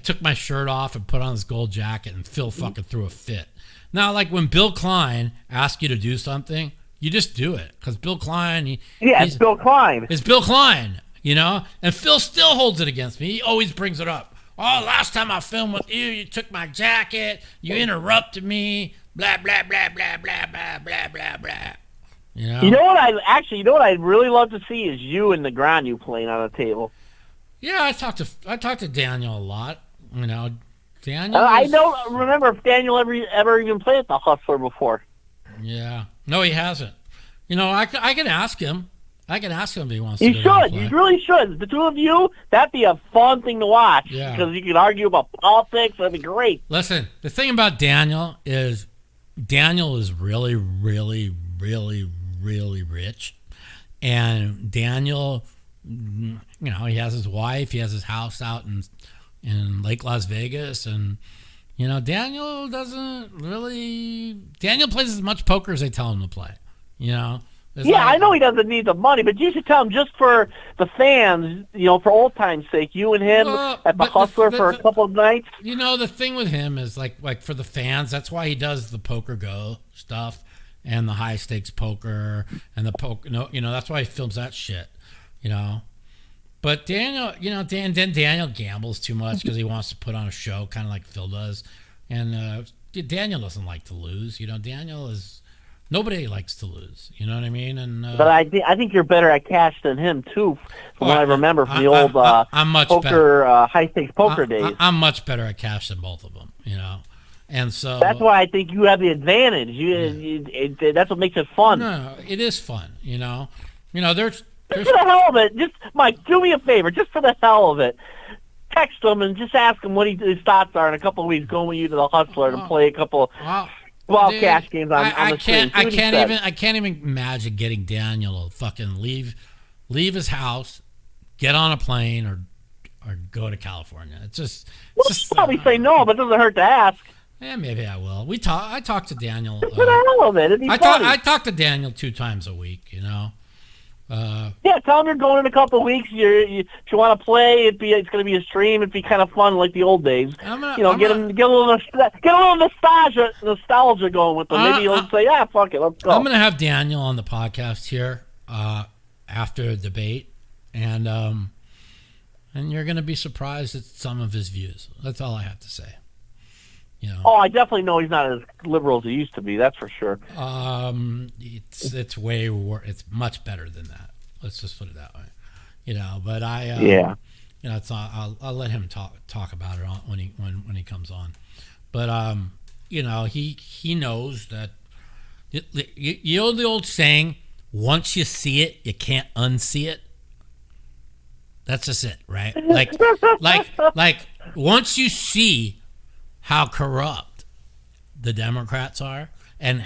took my shirt off and put on his gold jacket, and Phil fucking threw a fit. Now, when Bill Klein asks you to do something, you just do it because Bill Klein. It's Bill Klein. It's Bill Klein, And Phil still holds it against me. He always brings it up. Oh, last time I filmed with you, you took my jacket, you interrupted me, blah blah blah blah blah blah blah blah blah. You know what I'd really love to see is you and Negreanu playing on a table. Yeah, I talked to Daniel a lot. Daniel. I don't remember if Daniel ever even played at the Hustler before. Yeah, no, he hasn't. I can ask him. I can ask him if he wants to. You should. You really should. The two of you, that'd be a fun thing to watch. Yeah. Because you can argue about politics. That'd be great. Listen, the thing about Daniel is really, really, really, really rich. And Daniel, he has his wife. He has his house out in Lake Las Vegas. And, Daniel plays as much poker as they tell him to play, I know he doesn't need the money, but you should tell him just for the fans, for old time's sake, you and him at the Hustler for a couple of nights. The thing with him is like for the fans, that's why he does the Poker Go stuff and the high stakes poker and the poker. That's why he films that shit. But Daniel, Daniel gambles too much because he wants to put on a show, kind of like Phil does. And Daniel doesn't like to lose. Nobody likes to lose. You know what I mean? And but I think you're better at cash than him too. From what I remember from the old I'm much poker high stakes poker days. I'm much better at cash than both of them. And so that's why I think you have the advantage. That's what makes it fun. No, it is fun. There's Just for the hell of it, just Mike, do me a favor, just for the hell of it. Text him and just ask him what his thoughts are in a couple of weeks going with you to the Hustler to play a couple cash games on the stream. I can't even imagine getting Daniel to fucking leave his house, get on a plane, or go to California. We'll probably say no, but it doesn't hurt to ask. Yeah, maybe I will. I talk to Daniel. Just for the hell of it, it'd be funny. I talk to Daniel 2 times a week. Yeah, tell him you're going in a couple of weeks. If you want to play, it's going to be a stream. It'd be kind of fun like the old days. Get a little nostalgia going with them. Maybe he'll say, "Yeah, fuck it, let's go." I'm going to have Daniel on the podcast here after the debate, and you're going to be surprised at some of his views. That's all I have to say. Oh, I definitely know he's not as liberal as he used to be. That's for sure. It's way worse. It's much better than that. Let's just put it that way. But I'll let him talk about it when he comes on. But he knows that the old saying, once you see it, you can't unsee it. That's just it, right? Like once you see how corrupt the Democrats are and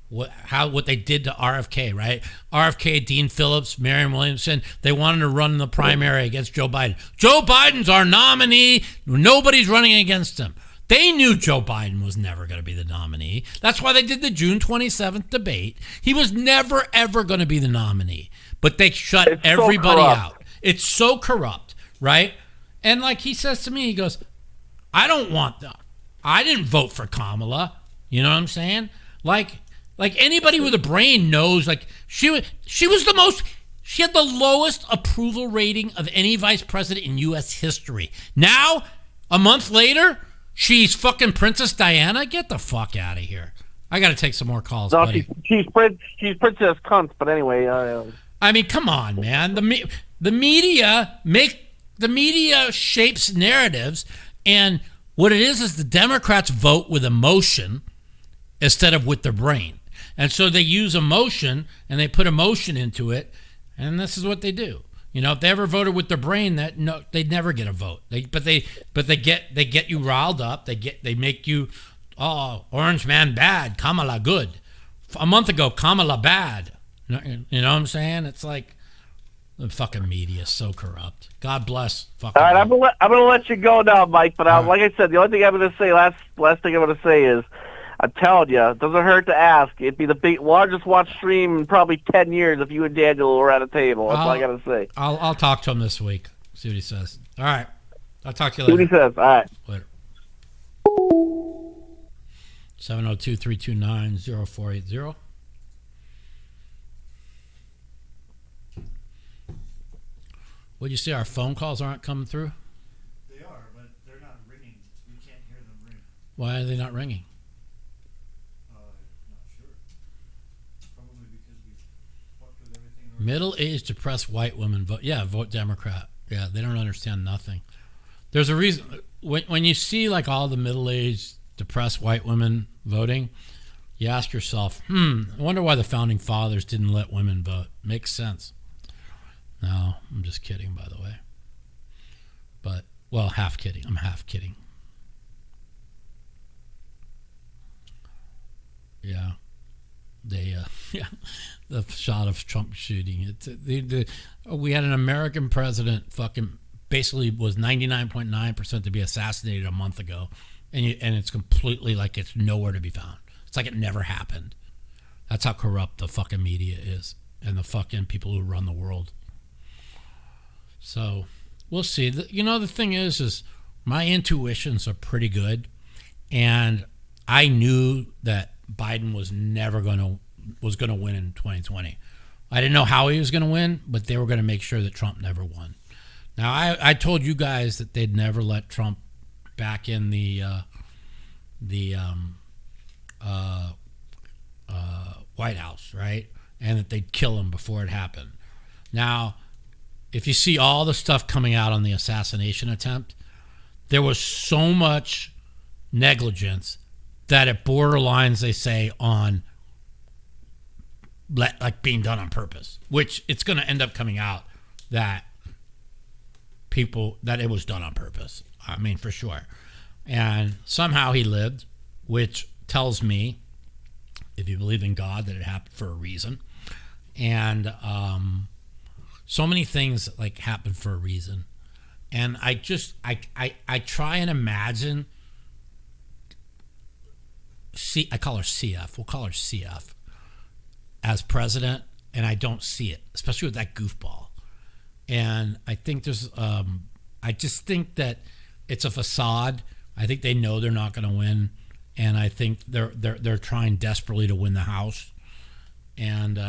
what they did to RFK, right? RFK, Dean Phillips, Marianne Williamson, they wanted to run in the primary against Joe Biden. Joe Biden's our nominee. Nobody's running against him. They knew Joe Biden was never going to be the nominee. That's why they did the June 27th debate. He was never, ever going to be the nominee. But they shut everybody out. It's so corrupt, right? And like he says to me, he goes, I don't want that. I didn't vote for Kamala. You know what I'm saying? Like anybody with a brain knows, like she had the lowest approval rating of any vice president in U.S. history. Now, a month later, she's fucking Princess Diana. Get the fuck out of here. I got to take some more calls, buddy. She's Princess Cunt, but anyway. I mean, come on, man. The media shapes narratives. And what it is the Democrats vote with emotion instead of with their brain. And so they use emotion and they put emotion into it, and this is what they do. If they ever voted with their brain, they'd never get a vote. But they get you riled up. They make you, Orange Man bad, Kamala good. A month ago, Kamala bad. You know what I'm saying? It's like the fucking media is so corrupt. God bless. Fucking all right, I'm gonna let you go now, Mike. But like I said, the only thing I'm gonna say, last thing I'm gonna say is, I'm telling you, it doesn't hurt to ask. It'd be the largest watch stream in probably 10 years if you and Daniel were at a table. That's all I gotta say. I'll talk to him this week. See what he says. All right, I'll talk to you later. See what he says. All right. Later. 702-329-0480. Would you say our phone calls aren't coming through? They are, but they're not ringing. We can't hear them ring. Why are they not ringing? Not sure. Probably because we fucked with everything. Middle-aged, depressed white women vote. Yeah, vote Democrat. Yeah, they don't understand nothing. There's a reason. When you see like all the middle-aged, depressed white women voting, you ask yourself, I wonder why the founding fathers didn't let women vote. Makes sense. No, I'm just kidding, by the way. But, well, half kidding. I'm half kidding. Yeah. The shot of Trump shooting. We had an American president fucking basically was 99.9% to be assassinated a month ago. And it's completely like it's nowhere to be found. It's like it never happened. That's how corrupt the fucking media is and the fucking people who run the world. So we'll see. The thing is my intuitions are pretty good, and I knew that Biden was never going to win in 2020. I didn't know how he was going to win, but they were going to make sure that Trump never won. Now, I told you guys that they'd never let Trump back in the White House, right? And that they'd kill him before it happened. Now, if you see all the stuff coming out on the assassination attempt, there was so much negligence that it borderlines, they say, on like being done on purpose, which it's going to end up coming out that it was done on purpose. I mean, for sure. And somehow he lived, which tells me, if you believe in God, that it happened for a reason. And so many things like happen for a reason. And I try and imagine, I call her CF, we'll call her CF, as president, and I don't see it, especially with that goofball. And I think I just think that it's a facade. I think they know they're not going to win, and I think they're trying desperately to win the House, and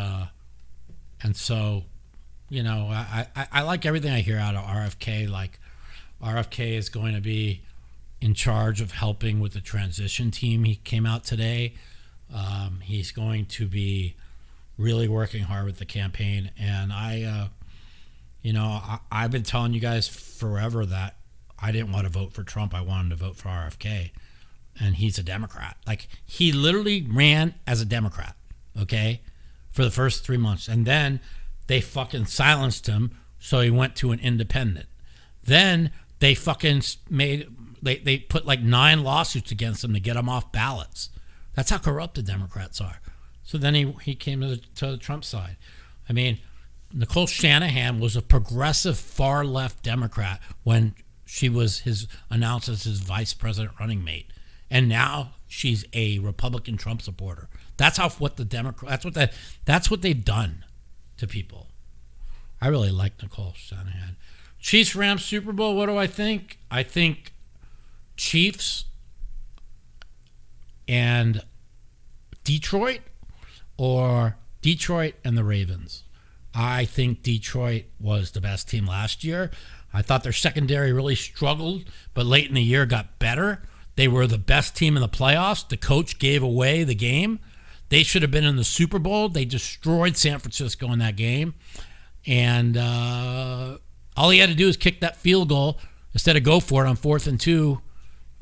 so, you know, I like everything I hear out of RFK. Like, RFK is going to be in charge of helping with the transition team. He came out today. He's going to be really working hard with the campaign, and I've been telling you guys forever that I didn't want to vote for Trump. I wanted to vote for RFK, and he's a Democrat. Like, he literally ran as a Democrat, okay, for the first 3 months, and then they fucking silenced him, so he went to an independent. Then they fucking they put like 9 lawsuits against him to get him off ballots. That's how corrupt the Democrats are. So then he came to the Trump side. I mean, Nicole Shanahan was a progressive far-left Democrat when she was announced as his vice president running mate. And now she's a Republican Trump supporter. That's that's what they've done to people. I really like Nicole Shanahan. Chiefs Rams Super Bowl, what do I think? I think Chiefs and Detroit, or Detroit and the Ravens. I think Detroit was the best team last year. I thought their secondary really struggled, but late in the year got better. They were the best team in the playoffs. The coach gave away the game. They should have been in the Super Bowl. They destroyed San Francisco in that game. And all he had to do is kick that field goal instead of go for it on 4th and 2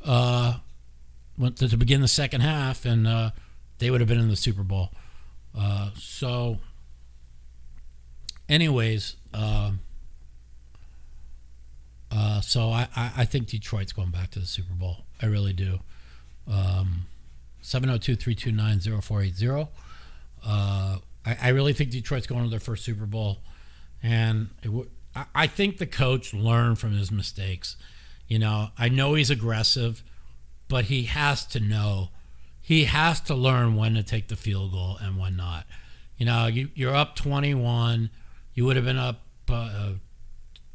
to begin the second half, and they would have been in the Super Bowl. So anyways, so I think Detroit's going back to the Super Bowl. I really do. 702-329-0480. I really think Detroit's going to their first Super Bowl. And I think the coach learned from his mistakes. You know, I know he's aggressive, but he has to know. He has to learn when to take the field goal and when not. You know, you're up 21. You would have been up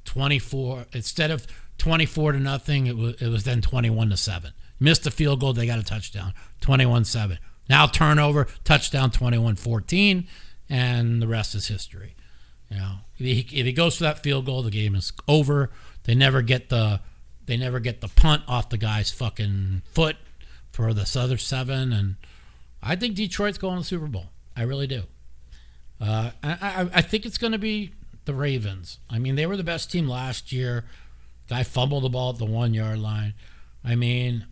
24. Instead of 24-0, it was then 21-7. Missed the field goal, they got a touchdown. 21-7. Now turnover, touchdown, 21-14, and the rest is history. You know, if he goes for that field goal, the game is over. They never get the punt off the guy's fucking foot for the other 7, and I think Detroit's going to the Super Bowl. I really do. I think it's going to be the Ravens. I mean, they were the best team last year. Guy fumbled the ball at the 1-yard line. I mean,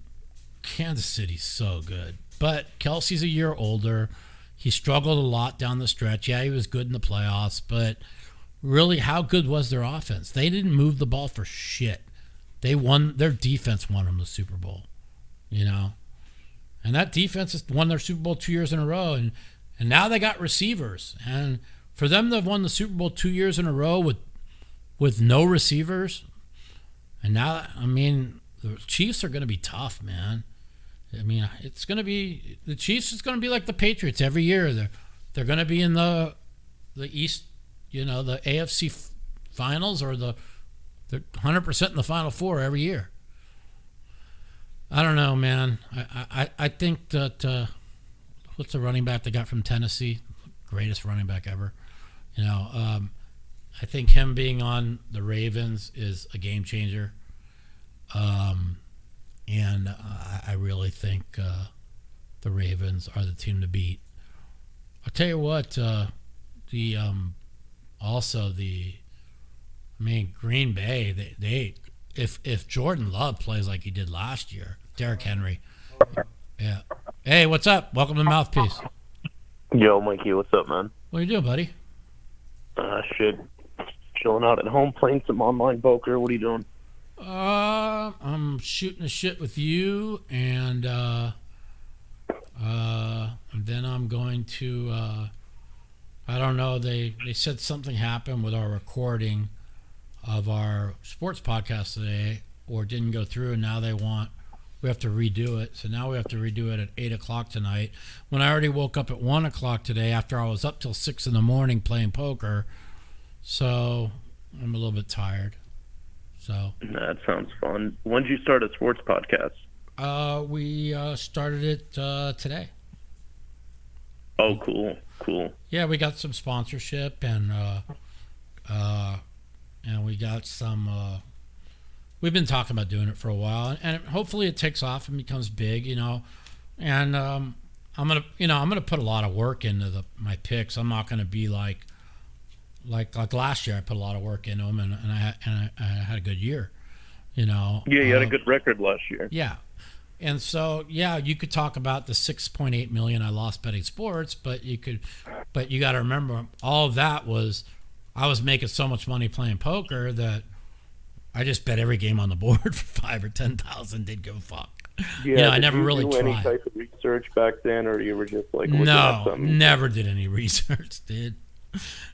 Kansas City's so good. But Kelsey's a year older. He struggled a lot down the stretch. Yeah, he was good in the playoffs, but really, how good was their offense? They didn't move the ball for shit. Their defense won them the Super Bowl, you know? And that defense has won their Super Bowl 2 years in a row, and now they got receivers. And for them to have won the Super Bowl 2 years in a row with no receivers, and now, I mean, the Chiefs are going to be tough, man. I mean, the Chiefs is going to be like the Patriots every year. They're going to be in the East, you know, the AFC finals, or they're 100% in the Final Four every year. I don't know, man. I think that what's the running back they got from Tennessee? Greatest running back ever. I think him being on the Ravens is a game changer. And I really think the Ravens are the team to beat. I'll tell you what, Green Bay, they if Jordan Love plays like he did last year, Derrick Henry. Yeah. Hey, what's up? Welcome to Mouthpiece. Yo, Mikey, what's up, man? What are you doing, buddy? Shit. Chilling out at home, playing some online poker. What are you doing? I'm shooting the shit with you, and then I'm going to, I don't know, they said something happened with our recording of our sports podcast today, or didn't go through, and now we have to redo it. So now we have to redo it at 8 o'clock tonight, when I already woke up at 1 o'clock today after I was up till 6 in the morning playing poker. So I'm a little bit tired. So that sounds fun. When did you start a sports podcast? We started it today. Oh, cool. Yeah, we got some sponsorship, and we got some. We've been talking about doing it for a while, and hopefully it takes off and becomes big, And I'm gonna put a lot of work into my picks. I'm not gonna be like last year. I put a lot of work into them, and I had a good year. Yeah, you had a good record last year. Yeah. And so, yeah, you could talk about the $6.8 million I lost betting sports, but you got to remember, all of that was, I was making so much money playing poker that I just bet every game on the board for $5,000 or $10,000. Didn't give a fuck. Yeah, I never really tried. Did you do any type of research back then, or you were just like looking at something? Never did any research, dude.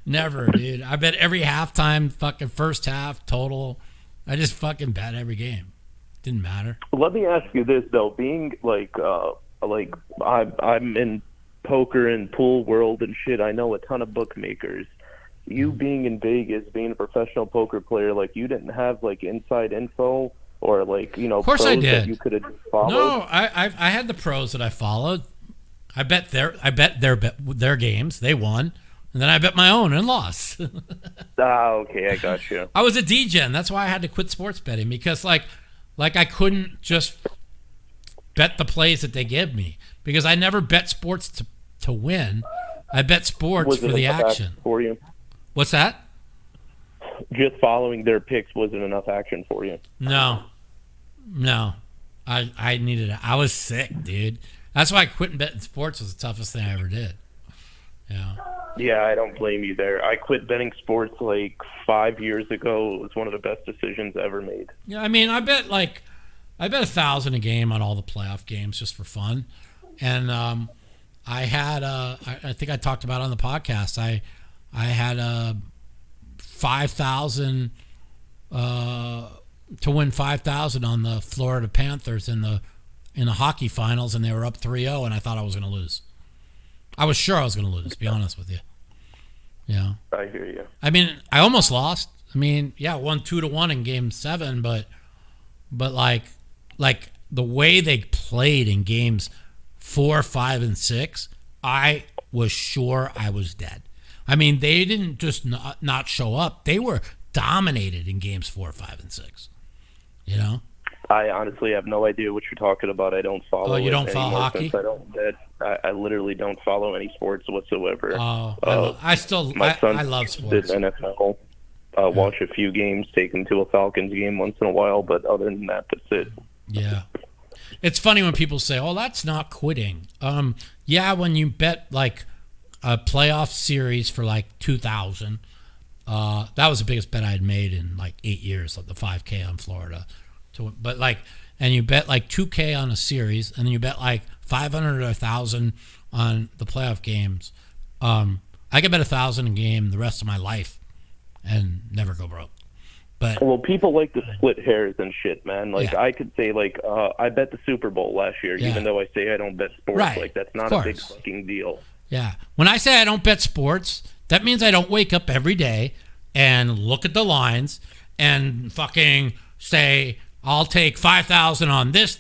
Never, dude. I bet every halftime, fucking first half total. I just fucking bet every game. Didn't matter. Let me ask you this though, being I'm in poker and pool world and shit. I know a ton of bookmakers. You being in Vegas, being a professional poker player, like you didn't have like inside info or like Of course pros I did. that you could have followed. No, I had the pros that I followed. I bet their games. They won. And then I bet my own and lost. Okay, I got you. I was a degen. That's why I had to quit sports betting, because like I couldn't just bet the plays that they give me, because I never bet sports to win. I bet sports for the action. For you? What's that? Just following their picks wasn't enough action for you. No. I needed it. I was sick, dude. That's why quitting betting sports was the toughest thing I ever did. Yeah. Yeah, I don't blame you there. I quit betting sports like 5 years ago. It was one of the best decisions I ever made. Yeah, I mean, I bet $1,000 a game on all the playoff games just for fun, and I had I think I talked about it on the podcast. I had 5,000 to win 5,000 on the Florida Panthers in the hockey finals, and they were up 3-0, and I thought I was going to lose. I was sure I was going to lose, to be honest with you. Yeah. I hear you. I mean, I almost lost. I mean, yeah, won 2-1 in Game 7, but like the way they played in Games 4, 5, and 6, I was sure I was dead. I mean, they didn't just not show up; they were dominated in Games 4, 5, and 6. I honestly have no idea what you're talking about. I don't follow. Oh, you don't follow hockey? Since I don't bet. I literally don't follow any sports whatsoever. Oh, my son I love sports. Did NFL. Watch a few games, take him to a Falcons game once in a while, but other than that, that's it. Yeah. It's funny when people say, "Oh, that's not quitting." Yeah, when you bet like a playoff series for like 2,000, that was the biggest bet I had made in like 8 years, like the 5K on Florida. And you bet like 2K on a series, and then you bet like 500 or 1,000 on the playoff games. I could bet 1,000 a game the rest of my life and never go broke. But well, people like to split hairs and shit, man. Like I could say, like I bet the Super Bowl last year, even though I say I don't bet sports. Right. Like that's not a big fucking deal. Yeah, when I say I don't bet sports, that means I don't wake up every day and look at the lines and fucking say, I'll take 5,000 on this.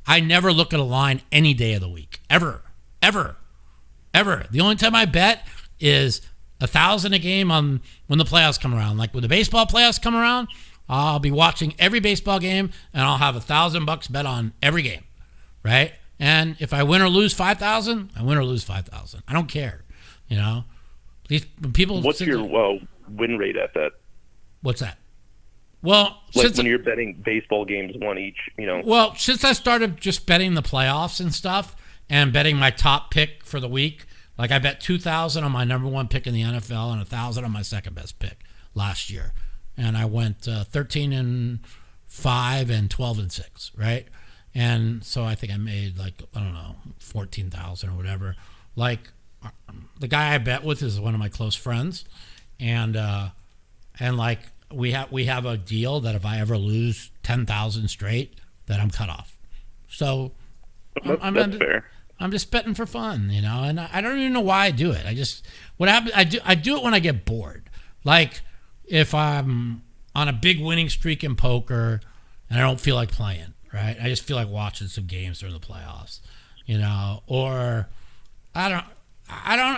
I never look at a line any day of the week. Ever. The only time I bet is $1,000 a game on when the playoffs come around. Like when the baseball playoffs come around, I'll be watching every baseball game and I'll have $1,000 bet on every game, right? And if I win or lose 5,000, I win or lose 5,000. I don't care, you know. These people. What's your win rate at that? What's that? Well, like when you're betting baseball games one each, you know. Well, since I started just betting the playoffs and stuff and betting my top pick for the week, like I bet 2,000 on my number one pick in the NFL and 1,000 on my second best pick last year, and I went 13-5 and 12-6, right? And so I think I made like, I don't know, 14,000 or whatever. Like the guy I bet with is one of my close friends, and like we have a deal that if I ever lose 10,000 straight, that I'm cut off. So that's fair. I'm just betting for fun, you know, and I don't even know why I do it. What happens? I do it when I get bored. Like if I'm on a big winning streak in poker and I don't feel like playing, right? I just feel like watching some games during the playoffs, you know, or I don't.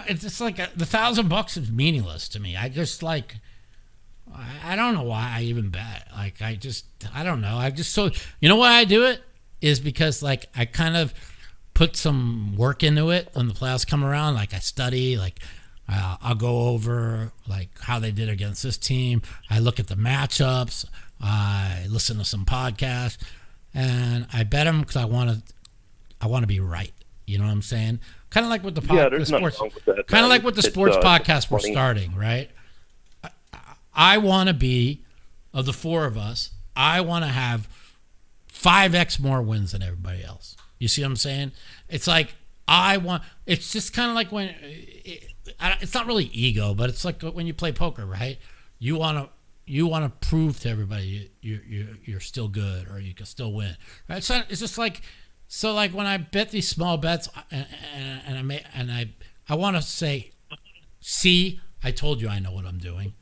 It's just like the $1,000 is meaningless to me. I just like. I don't know why I even bet. Like I don't know. You know why I do it is because like I kind of put some work into it when the playoffs come around. Like I study, like I'll go over like how they did against this team. I look at the matchups. I listen to some podcasts, and I bet them because I want to be right. You know what I'm saying? Kind of like with the sports. Kind of like with the sports podcast we're starting, right? I want to be, of the four of us, I want to have 5x more wins than everybody else. You see what I'm saying? It's like it's just kind of like when, it's not really ego, but it's like when you play poker, right? You want to prove to everybody you're still good or you can still win, right? So it's just like, so like when I bet these small bets and I want to say, see, I told you I know what I'm doing.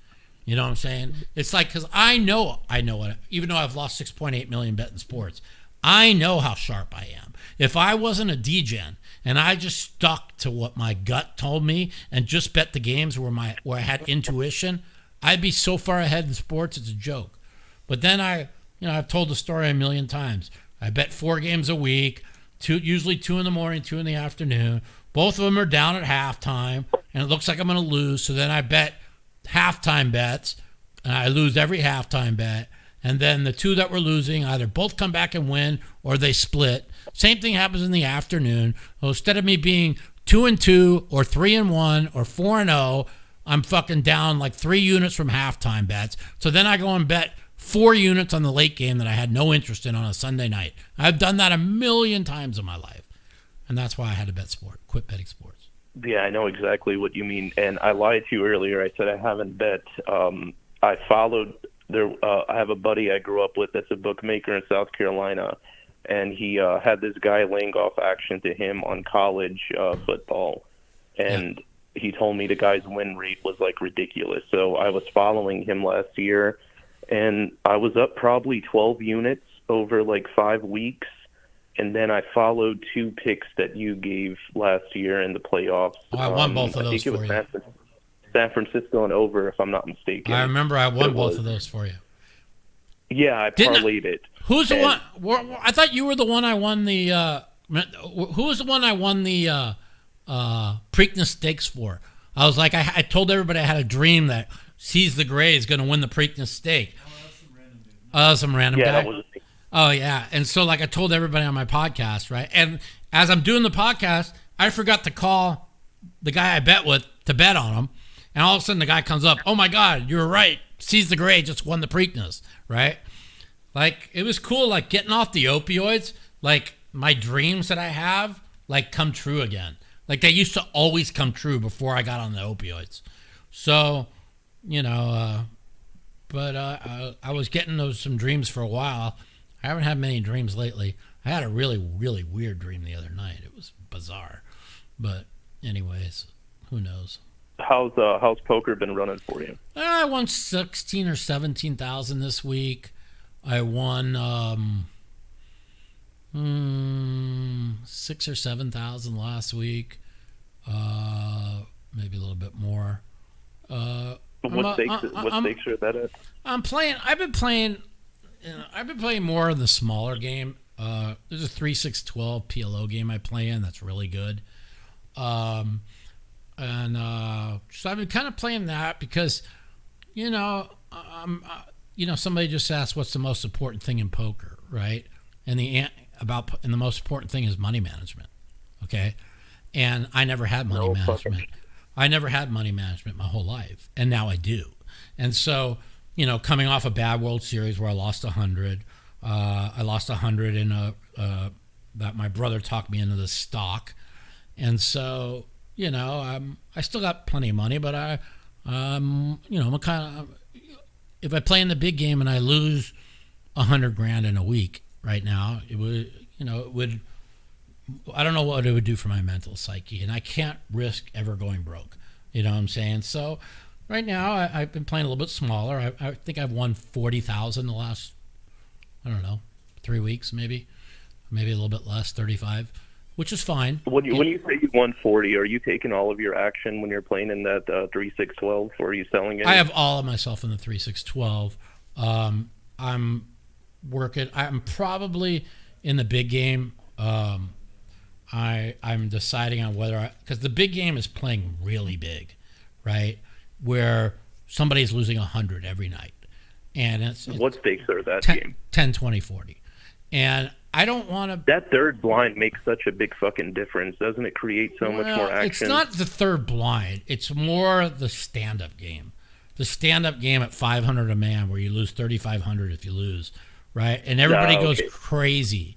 You know what I'm saying? It's like, because I know what, even though I've lost 6.8 million betting sports, I know how sharp I am. If I wasn't a DGen and I just stuck to what my gut told me and just bet the games where I had intuition, I'd be so far ahead in sports, it's a joke. But then I've told the story a million times. I bet 4 games a week, usually 2 in the morning, 2 in the afternoon. Both of them are down at halftime, and it looks like I'm going to lose. So then I bet halftime bets, and I lose every halftime bet. And then the 2 that we're losing either both come back and win or they split. Same thing happens in the afternoon. So instead of me being 2-2 or 3-1 or 4-0, I'm fucking down like 3 units from halftime bets. So then I go and bet 4 units on the late game that I had no interest in on a Sunday night. I've done that a million times in my life. And that's why I had to quit betting sports. Yeah, I know exactly what you mean. And I lied to you earlier. I said I haven't bet. I followed there. I have a buddy I grew up with that's a bookmaker in South Carolina, and he had this guy laying off action to him on college football. And he told me the guy's win rate was like ridiculous. So I was following him last year, and I was up probably 12 units over like 5 weeks. And then I followed 2 picks that you gave last year in the playoffs. Oh, I won both of those for you. I think it was San Francisco and over, if I'm not mistaken. I remember I won both of those for you. Yeah, I parlayed it. Who's the one? I thought you were the one I won the... who was the one I won the Preakness Stakes for? I was like, I told everybody I had a dream that Seize the Gray is going to win the Preakness Stake. Oh, that's some random guy? That was Oh, yeah. And so, like, I told everybody on my podcast, right? And as I'm doing the podcast, I forgot to call the guy I bet with to bet on him. And all of a sudden, the guy comes up, oh, my God, you were right. Seize the Gray just won the Preakness, right? Like, it was cool, like, getting off the opioids. Like, my dreams that I have, like, come true again. Like, they used to always come true before I got on the opioids. So, you know, but I was getting some dreams for a while. I haven't had many dreams lately. I had a really, really weird dream the other night. It was bizarre. But anyways, who knows? How's poker been running for you? I won 16 or 17,000 this week. I won 6 or 7,000 last week. Maybe a little bit more. What stakes are that at? I'm playing. I've been playing. I've been playing more of the smaller game. There's a 3-6-12 PLO game I play in that's really good. So I've been kind of playing that because, somebody just asked what's the most important thing in poker, right? And the most important thing is money management. Okay, and I never had money management. I never had money management my whole life, and now I do. And so, coming off a bad World Series where I lost 100, I lost 100 in that my brother talked me into the stock, and so I still got plenty of money, but I'm kind of, if I play in the big game and I lose $100,000 in a week right now, it would. I don't know what it would do for my mental psyche, and I can't risk ever going broke. You know what I'm saying? So right now I've been playing a little bit smaller. I think I've won 40,000 the last, 3 weeks, maybe a little bit less, 35, which is fine. When you say you won 40, are you taking all of your action when you're playing in that 3-6-12, or are you selling it? I have all of myself in the 3-6-12. I'm working. I'm probably in the big game. I'm deciding on whether because the big game is playing really big, right? Where somebody's losing 100 every night, and it's what stakes are that 10, game? 10, 20, 40, and I don't want to. That third blind makes such a big fucking difference, doesn't it? Create so much more action. It's not the third blind. It's more the stand-up game. The stand-up game at 500 a man, where you lose 3,500 if you lose, right? And everybody goes crazy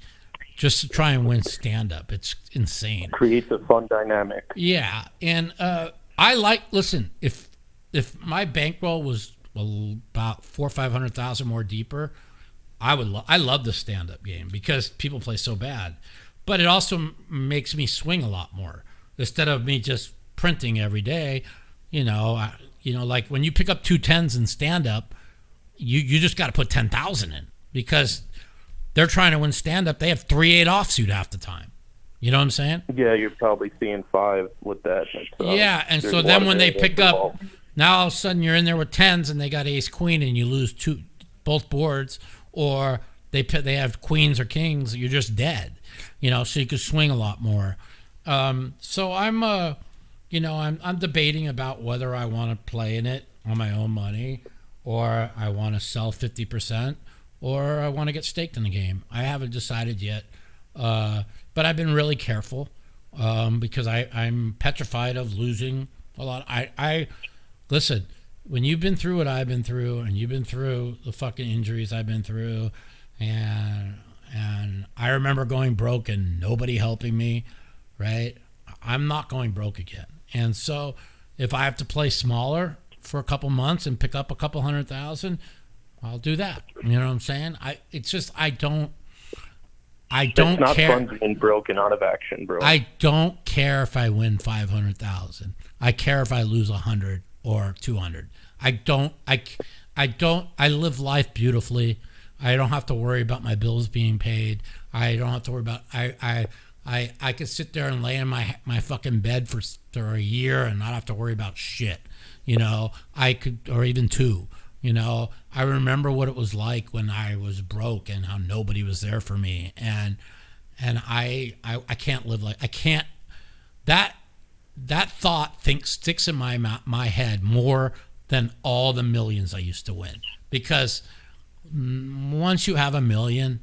just to try and win stand-up. It's insane. Creates a fun dynamic. Yeah, and listen, if my bankroll was about 400,000 or 500,000 more deeper, I love the stand-up game because people play so bad, but it also makes me swing a lot more instead of me just printing every day. Like when you pick up 2 10s in stand-up, you just got to put 10,000 in because they're trying to win stand-up. They have 3-8 offsuit half the time. You know what I'm saying? Yeah, you're probably seeing 5 with that. Yeah, and so then when they pick up, now all of a sudden you're in there with 10s and they got ace queen and you lose both boards, or they have queens or kings, you're just dead. So you could swing a lot more. So I'm debating about whether I want to play in it on my own money, or I want to sell 50%. Or I want to get staked in the game. I haven't decided yet, but I've been really careful because I'm petrified of losing a lot. I listen, when you've been through what I've been through, and you've been through the fucking injuries I've been through, and I remember going broke and nobody helping me, right? I'm not going broke again. And so if I have to play smaller for a couple months and pick up a couple 100,000, I'll do that. You know what I'm saying? I don't It's not care. fun being broken out of action, bro. I don't care if I win 500,000. I care if I lose 100 or 200. I live life beautifully. I don't have to worry about my bills being paid. I don't have to worry about. I could sit there and lay in my fucking bed for a year and not have to worry about shit. I could, or even 2. I remember what it was like when I was broke and how nobody was there for me. And I can't live like, I can't, that thought sticks in my head more than all the millions I used to win. Because once you have $1 million,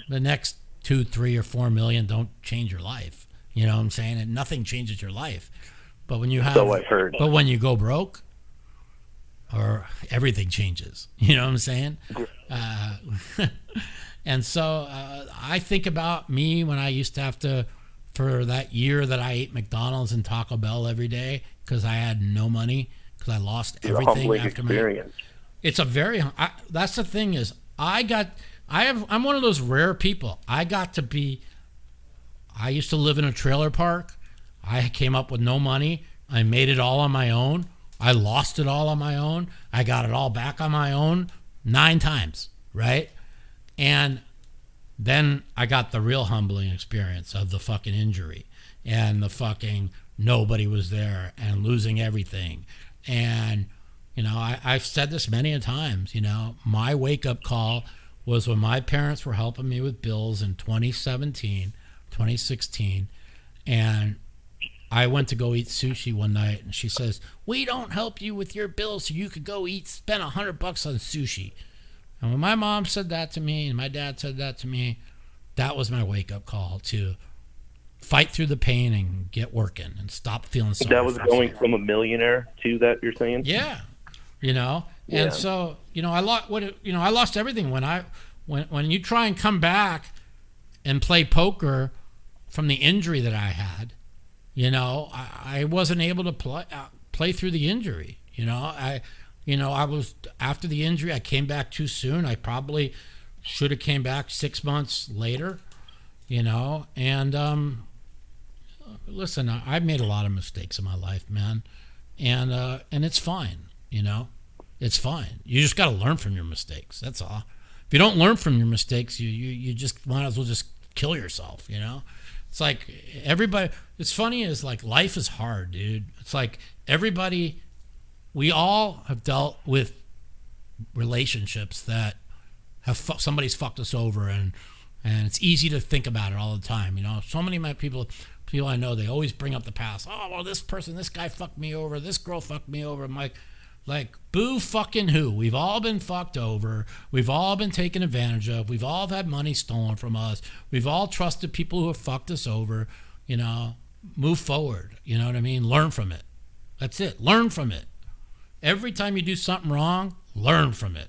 the next 2, 3, or 4 million don't change your life. You know what I'm saying? And nothing changes your life. But when you have, so I've heard. But when you go broke, or everything changes. You know what I'm saying? And so I think about me when I used to have to, for that year that I ate McDonald's and Taco Bell every day because I had no money because I lost everything after experience. It's a very. That's the thing is I'm one of those rare people. I used to live in a trailer park. I came up with no money. I made it all on my own. I lost it all on my own. I got it all back on my own 9 times, right? And then I got the real humbling experience of the fucking injury and the fucking nobody was there and losing everything. And You know, I've said this many a times. You know, my wake-up call was when my parents were helping me with bills in 2017, 2016, and I went to go eat sushi one night, and she says, "We don't help you with your bills, so you could go spend $100 on sushi." And when my mom said that to me, and my dad said that to me, that was my wake-up call to fight through the pain and get working and stop feeling sorry. That was going from a millionaire to that, you're saying? Yeah, you know, and so I lost everything when you try and come back and play poker from the injury that I had. You know, I wasn't able to play through the injury. I was, after the injury, I came back too soon. I probably should have came back 6 months later, and listen, I've made a lot of mistakes in my life, man, and it's fine, it's fine. You just got to learn from your mistakes. That's all. If you don't learn from your mistakes, you just might as well just kill yourself, It's like everybody, it's funny is like life is hard, dude. It's like we all have dealt with relationships that have somebody's fucked us over, and it's easy to think about it all the time. So many of my people I know, they always bring up the past. Oh, well, this guy fucked me over. This girl fucked me over. I'm like, boo fucking who? We've all been fucked over. We've all been taken advantage of. We've all had money stolen from us. We've all trusted people who have fucked us over. Move forward. You know what I mean? Learn from it. That's it. Learn from it. Every time you do something wrong, learn from it.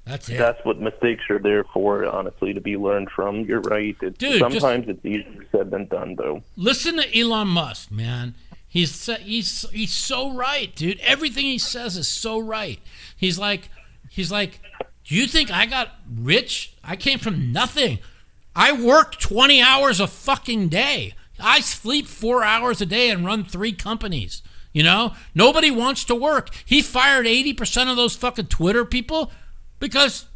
That's it. That's what mistakes are there for, honestly, to be learned from. You're right. Dude, sometimes it's easier said than done, though. Listen to Elon Musk, man. He's so right, dude. Everything he says is so right. He's like, do you think I got rich? I came from nothing. I work 20 hours a fucking day. I sleep 4 hours a day and run 3 companies. Nobody wants to work. He fired 80% of those fucking Twitter people because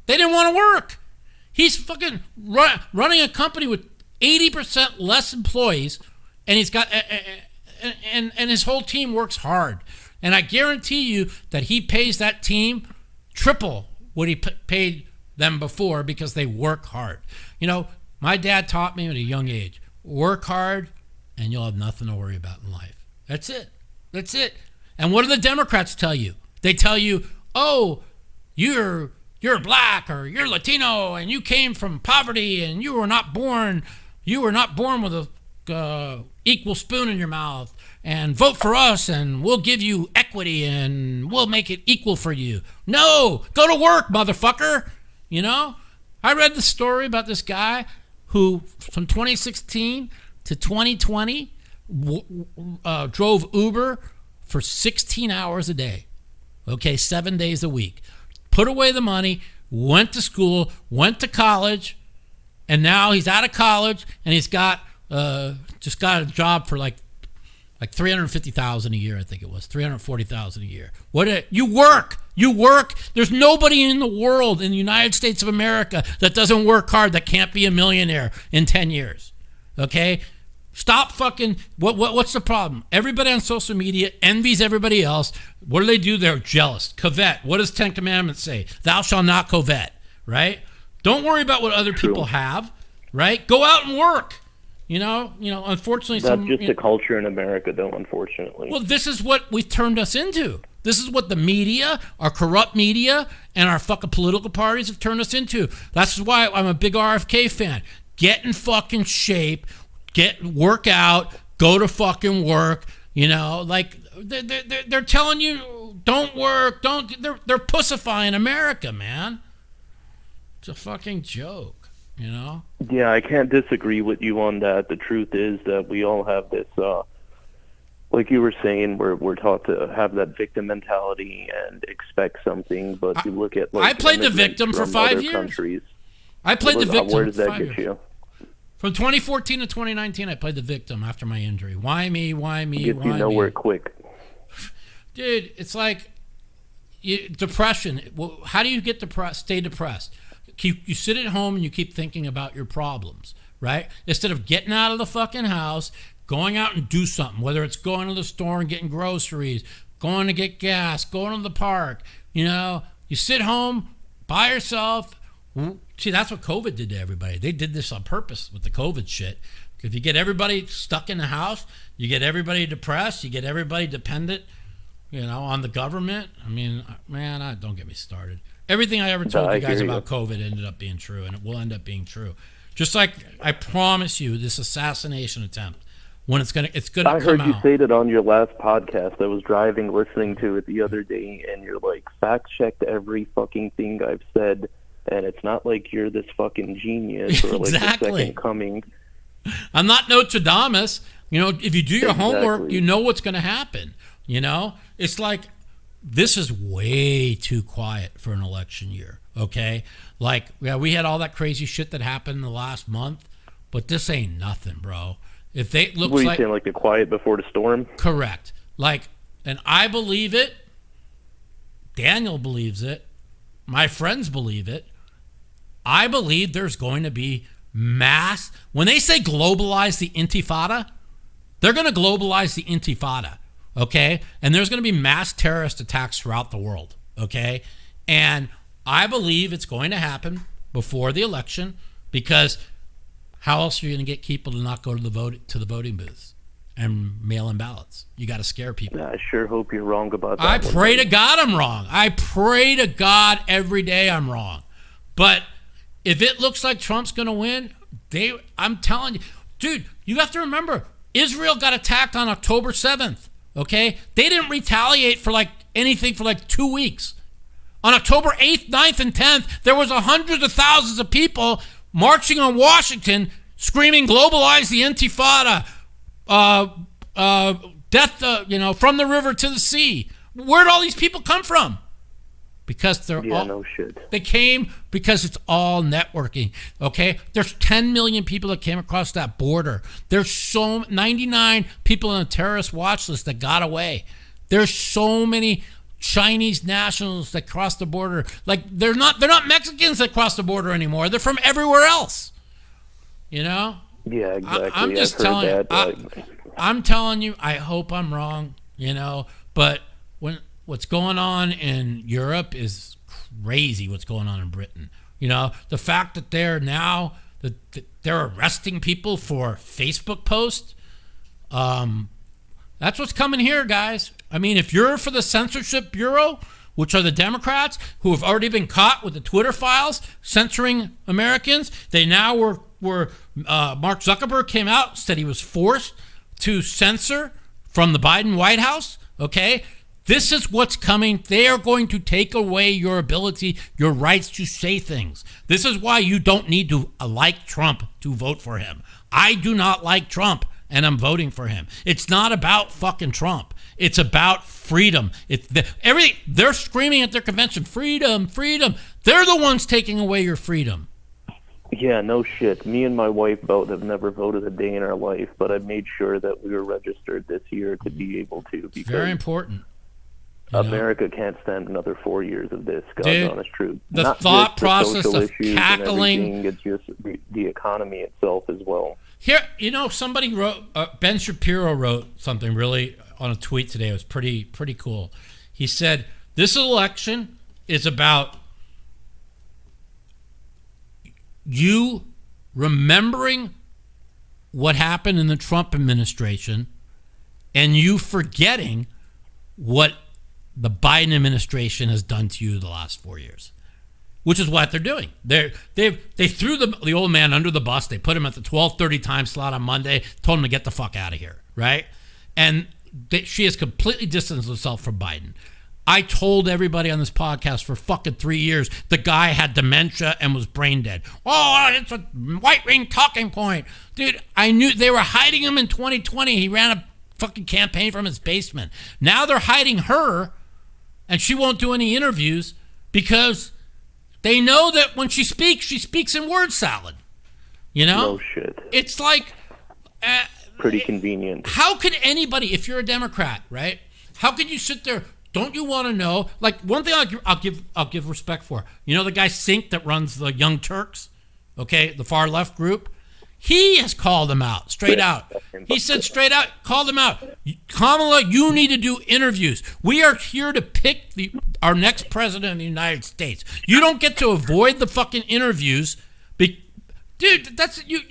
they didn't want to work. He's fucking running a company with 80% less employees, and he's got and his whole team works hard. And I guarantee you that he pays that team triple what he paid them before because they work hard. My dad taught me at a young age, work hard and you'll have nothing to worry about in life. That's it. That's it. And what do the Democrats tell you? They tell you, oh, you're black or you're Latino and you came from poverty and you were not born with a equal spoon in your mouth, and vote for us and we'll give you equity and we'll make it equal for you. No, go to work, motherfucker. I read the story about this guy who from 2016 to 2020 drove Uber for 16 hours a day. Okay, 7 days a week. Put away the money, went to school, went to college, and now he's out of college and he's got just got a job for like $350,000 a year. I think it was $340,000 a year. You work. There's nobody in the world, in the United States of America, that doesn't work hard, that can't be a millionaire in 10 years. Okay, stop fucking. What's the problem? Everybody on social media envies everybody else. What do? They're jealous. Covet. What does 10 Commandments say? Thou shalt not covet. Right? Don't worry about what other people have. Right? Go out and work. Unfortunately, that's just the culture in America, though. Unfortunately, well, this is what we've turned us into. This is what the media, our corrupt media, and our fucking political parties have turned us into. That's why I'm a big RFK fan. Get in fucking shape, work out, go to fucking work. Like they're telling you don't work, they're pussifying America, man. It's a fucking joke. Yeah, I can't disagree with you on that. The truth is that we all have this, like you were saying, we're taught to have that victim mentality and expect something. But you look at I played the victim for 5 years. Countries. I played the victim. Where does that get you? From 2014 to 2019, I played the victim after my injury. Why me? Why me? Gets why you nowhere me? Quick. Dude, it's like depression. How do you get depressed? Stay depressed. You sit at home and you keep thinking about your problems, right? Instead of getting out of the fucking house, going out and do something, whether it's going to the store and getting groceries, going to get gas, going to the park. You know, you sit home by yourself. See, that's what COVID did to everybody. They did this on purpose with the COVID shit. If you get everybody stuck in the house, you get everybody depressed, you get everybody dependent, you know, on the government. I mean, man, don't get me started. Everything I ever told you guys about COVID ended up being true, and it will end up being true. Just like I promise you, this assassination attempt, when it's gonna come out. I heard you say that on your last podcast. I was driving, listening to it the other day, and you're like, fact checked every fucking thing I've said, and it's not like you're this fucking genius or like Exactly. the second coming. I'm not Nostradamus. You know, if you do your homework, you know what's going to happen. You know, it's like this is way too quiet for an election year. Okay, like we had all that crazy shit that happened in the last month, but this ain't nothing, bro. If they look What are you like saying, like the quiet before the storm? correct, like, and I believe it. Daniel believes it. My friends believe it. I believe there's going to be mass. When they say globalize the intifada, they're going to globalize the intifada, okay? And there's going to be mass terrorist attacks throughout the world, okay? And I believe it's going to happen before the election, because how else are you going to get people to not go to the voting booths and mail in ballots? You got to scare people. I sure hope you're wrong about that. I pray to God I'm wrong. I pray to God every day I'm wrong. But if it looks like Trump's going to win, I'm telling you, dude, you have to remember, Israel got attacked on October 7th, okay? They didn't retaliate for like anything for like 2 weeks. On October 8th, 9th, and 10th, there was hundreds of thousands of people marching on Washington screaming, globalize the intifada, death, from the river to the sea. Where'd all these people come from? Because no shit. They came because it's all networking, okay? There's 10 million people that came across that border. There's 99 people on a terrorist watch list that got away. There's so many Chinese nationals that crossed the border. Like, they're not Mexicans that cross the border anymore. They're from everywhere else, you know? Yeah, exactly. I'm just telling you. I'm telling you, I hope I'm wrong, you know? But what's going on in Europe is crazy. What's going on in Britain, you know, the fact that they're arresting people for Facebook posts. That's what's coming here, guys. I mean, if you're for the Censorship Bureau, which are the Democrats who have already been caught with the Twitter files censoring Americans, they now were Mark Zuckerberg came out, said he was forced to censor from the Biden White House. Okay. This is what's coming. They are going to take away your ability, your rights to say things. This is why you don't need to like Trump to vote for him. I do not like Trump, and I'm voting for him. It's not about fucking Trump. It's about freedom. Everything. They're screaming at their convention, freedom, freedom. They're the ones taking away your freedom. Yeah, no shit. Me and my wife both have never voted a day in our life, but I made sure that we were registered this year to be able to. Because very important. America can't stand another 4 years of this, God's honest truth. The Not thought just process the social of issues cackling. it's just the economy itself as well. Here, somebody wrote, Ben Shapiro wrote something really on a tweet today. It was pretty cool. He said, this election is about you remembering what happened in the Trump administration and you forgetting what the Biden administration has done to you the last 4 years, which is what they're doing. They threw the old man under the bus. They put him at the 12:30 time slot on Monday, told him to get the fuck out of here, right? And she has completely distanced herself from Biden. I told everybody on this podcast for fucking 3 years the guy had dementia and was brain dead. Oh, it's a right-wing talking point. Dude, I knew they were hiding him in 2020. He ran a fucking campaign from his basement. Now they're hiding her, and she won't do any interviews because they know that when she speaks in word salad. You know? No shit. It's like... pretty convenient. How could anybody, if you're a Democrat, right? How could you sit there... Don't you want to know? Like, one thing I'll give respect for. You know the guy Sink that runs the Young Turks, okay, the far left group. He has called them out, straight out. He said straight out, called them out. Kamala, you need to do interviews. We are here to pick our next president of the United States. You don't get to avoid the fucking interviews. Dude, that's you.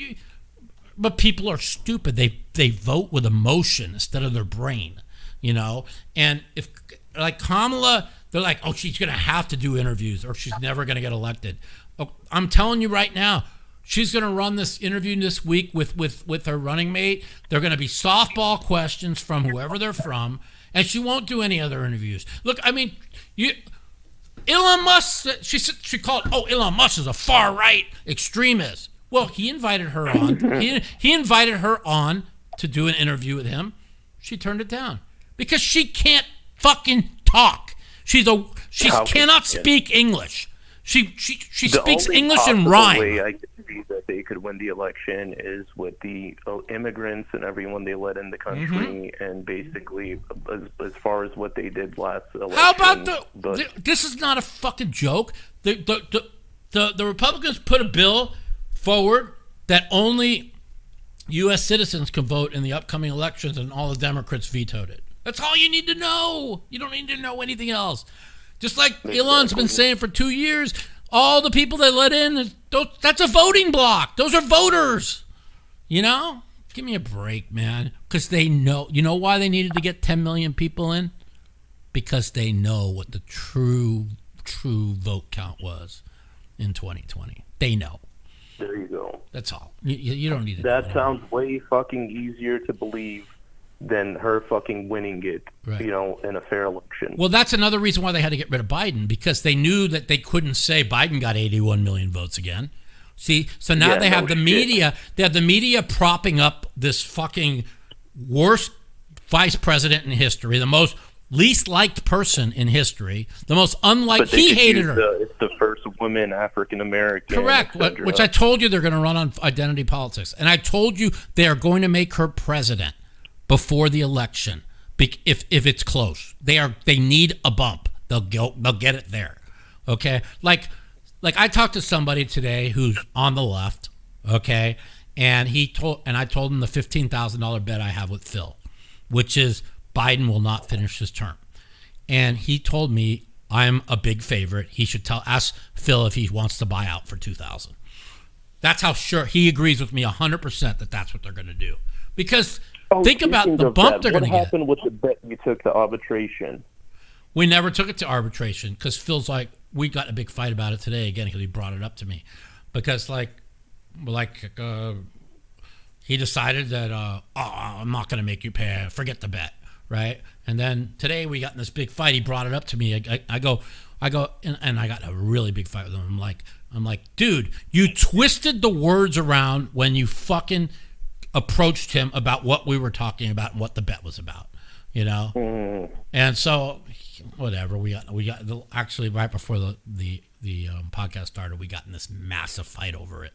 But people are stupid. They vote with emotion instead of their brain, And if, like Kamala, they're like, oh, she's going to have to do interviews or she's never going to get elected. Oh, I'm telling you right now, she's going to run this interview this week with her running mate. They're going to be softball questions from whoever they're from, and she won't do any other interviews. Look, I mean, Elon Musk, she called, Elon Musk is a far-right extremist. Well, he invited her on. He invited her on to do an interview with him. She turned it down because she can't fucking talk. She cannot speak English. She speaks English and rhyme. The only way I could see that they could win the election is with the immigrants and everyone they let in the country, and basically as far as what they did last election. How about this is not a fucking joke. The Republicans put a bill forward that only U.S. citizens can vote in the upcoming elections, and all the Democrats vetoed it. That's all you need to know. You don't need to know anything else. Just like Elon's been saying for 2 years, all the people they let in, that's a voting block. Those are voters. Give me a break, man. Because they know. You know why they needed to get 10 million people in? Because they know what the true vote count was in 2020. They know. There you go. That's all. You don't need to. That sounds way fucking easier to believe than her fucking winning it, right, in a fair election. Well, that's another reason why they had to get rid of Biden, because they knew that they couldn't say Biden got 81 million votes again. See, so now they have the media. They have the media propping up this fucking worst vice president in history, the most least liked person in history, the most unliked. He hated her. It's the first woman African American. Correct, which I told you they're going to run on identity politics, and I told you they are going to make her president before the election. If it's close, they need a bump. They'll get it there. Okay, like I talked to somebody today who's on the left. Okay, and I told him the $15,000 bet I have with Phil, which is Biden will not finish his term. And he told me I'm a big favorite. He should ask Phil if he wants to buy out for $2,000. That's how sure he agrees with me 100% that that's what they're going to do. Because think about the bump they're going to get. What happened with the bet you took to arbitration? We never took it to arbitration because Phil's like, we got in a big fight about it today again because he brought it up to me. Because he decided that I'm not going to make you pay. Forget the bet. Right, and then today we got in this big fight. He brought it up to me. I go, and I got a really big fight with him. I'm like, dude, you twisted the words around when you fucking approached him about what we were talking about and what the bet was about, And so, whatever. We got actually right before the podcast started, we got in this massive fight over it.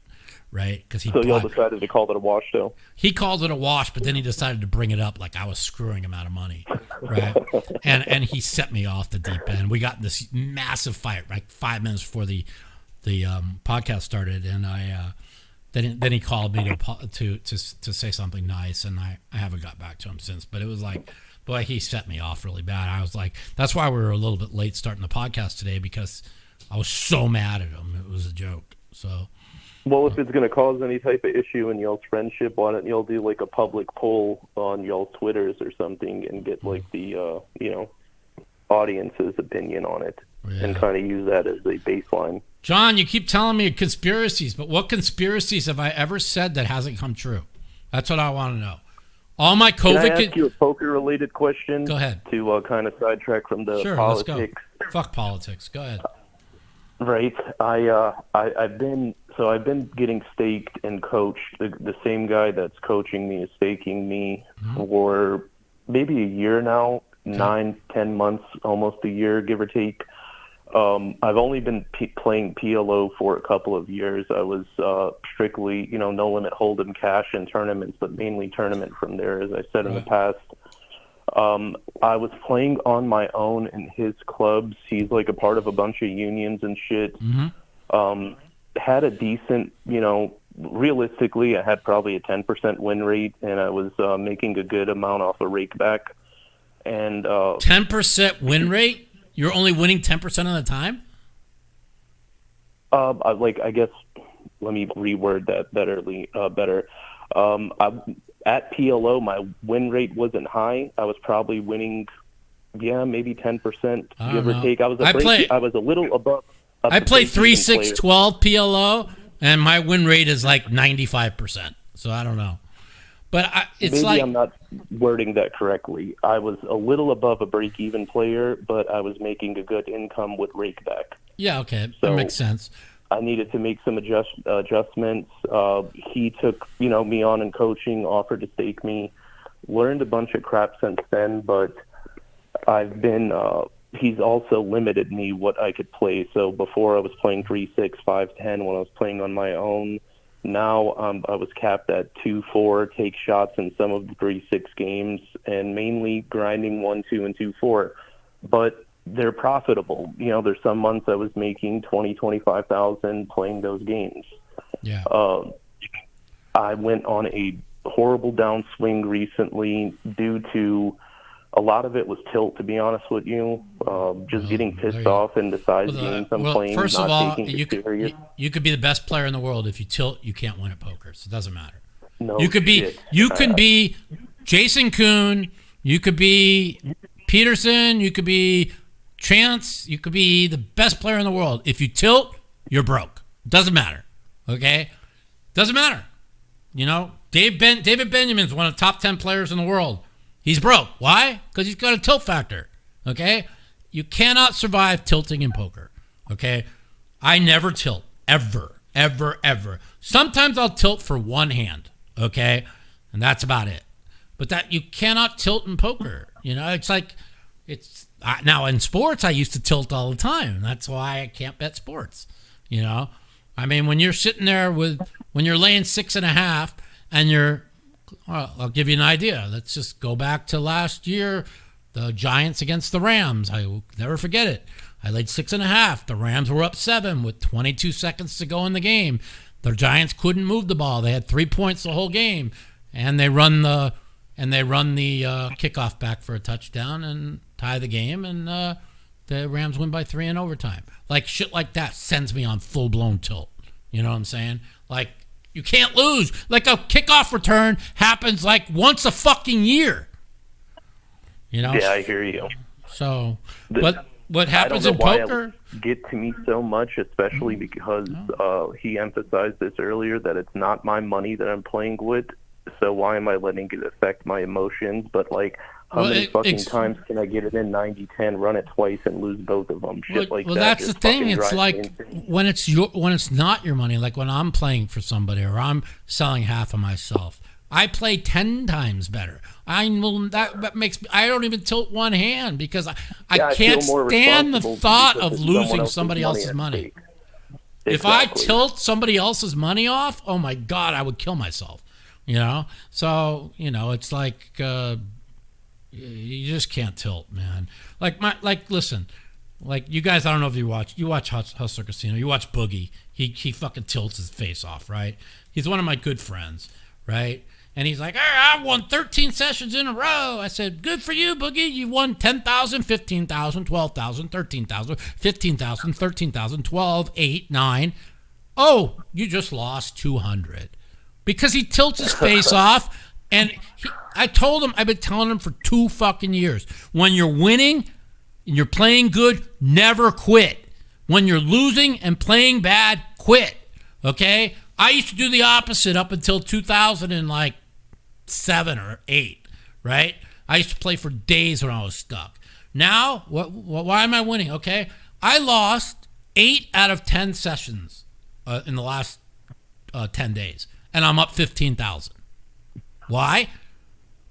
Right, because y'all decided to call it a wash, though. He called it a wash, but then he decided to bring it up like I was screwing him out of money, right? and he set me off the deep end. We got in this massive fight, like 5 minutes before the podcast started, and then he called me to say something nice, and I haven't got back to him since. But it was like, boy, he set me off really bad. I was like, that's why we were a little bit late starting the podcast today, because I was so mad at him. It was a joke. So. Well, if it's going to cause any type of issue in y'all's friendship, why don't y'all do like a public poll on y'all's Twitters or something and get like the audience's opinion on it, and kind of use that as a baseline. John, you keep telling me conspiracies, but what conspiracies have I ever said that hasn't come true? That's what I want to know. All my COVID. Can I ask you a poker-related question? Go ahead. To kind of sidetrack from the politics. Let's go. Fuck politics. Go ahead. Right. I've been getting staked and coached. The same guy that's coaching me is staking me for maybe a year now, 9-10 months, almost a year, give or take. I've only been playing PLO for a couple of years. I was strictly, no limit hold'em cash in tournaments, but mainly tournament from there, as I said in the past. I was playing on my own in his clubs. He's like a part of a bunch of unions and shit. Had a decent, realistically, I had probably a 10% win rate, and I was making a good amount off a rakeback. And 10% win rate? You're only winning 10% of the time? I guess, let me reword that better. At PLO, my win rate wasn't high. I was probably winning, maybe 10%, give or take. I was a little above. I play 3-6-12 PLO, and my win rate is like 95%. So I don't know. But maybe I'm not wording that correctly. I was a little above a break-even player, but I was making a good income with rakeback. Yeah, okay. That makes sense. I needed to make some adjustments. He took, me on in coaching, offered to stake me. Learned a bunch of crap since then, but I've been he's also limited me what I could play. So before I was playing 3-6, 5-10 when I was playing on my own. Now I was capped at 2-4, take shots in some of the 3-6 games, and mainly grinding 1-2 and 2-4. But they're profitable. There's some months I was making 20, 25,000 playing those games. Yeah. I went on a horrible downswing recently due to a lot of it was tilt, to be honest with you. Just getting pissed off in the size games I'm playing. First of not all, taking it serious. you could be the best player in the world. If you tilt, you can't win at poker. So it doesn't matter. No, you could be. You can be Jason Kuhn. You could be Peterson. You could be Chance. You could be the best player in the world. If you tilt, you're broke. Doesn't matter. Okay? Doesn't matter. David Benjamin's one of the top 10 players in the world. He's broke. Why? Because he's got a tilt factor. Okay? You cannot survive tilting in poker. Okay? I never tilt. Ever. Ever, ever. Sometimes I'll tilt for one hand. Okay? And that's about it. But that you cannot tilt in poker. Now in sports, I used to tilt all the time. That's why I can't bet sports. When you're sitting there when you're laying 6.5 and I'll give you an idea. Let's just go back to last year, the Giants against the Rams. I will never forget it. I laid 6.5. The Rams were up 7 with 22 seconds to go in the game. The Giants couldn't move the ball. They had 3 points the whole game, and they run the kickoff back for a touchdown and tie the game, and the Rams win by 3 in overtime. Like shit like that sends me on full blown tilt. You know what I'm saying? Like. You can't lose. Like a kickoff return happens like once a fucking year. Yeah, I hear you. So, but what happens in poker? Get to me so much, especially because he emphasized this earlier that it's not my money that I'm playing with. So why am I letting it affect my emotions? But how many times can I get it in 90-10, run it twice, and lose both of them? Shit like that. Well, that's the thing. It's like when it's not your money, like when I'm playing for somebody or I'm selling half of myself, I play 10 times better. I don't even tilt one hand because I can't stand the thought of losing somebody else's money. Exactly. If I tilt somebody else's money off, oh my God, I would kill myself. So it's like. You just can't tilt, man. Listen, you guys. I don't know if you watch Hustler Casino. You watch Boogie. He fucking tilts his face off, right? He's one of my good friends, right? And he's like, I won 13 sessions in a row. I said, good for you, Boogie. You won 10,000, 15,000, 12,000, 13,000, 15,000, 13,000, 12, 8, 9. Oh, you just lost 200 because he tilts his face off. And I told him, I've been telling him for 2 fucking years, when you're winning and you're playing good, never quit. When you're losing and playing bad, quit. Okay? I used to do the opposite up until 2007 or 8, right? I used to play for days when I was stuck. Now, why am I winning? Okay? I lost 8 out of 10 sessions in the last 10 days, and I'm up 15,000. Why?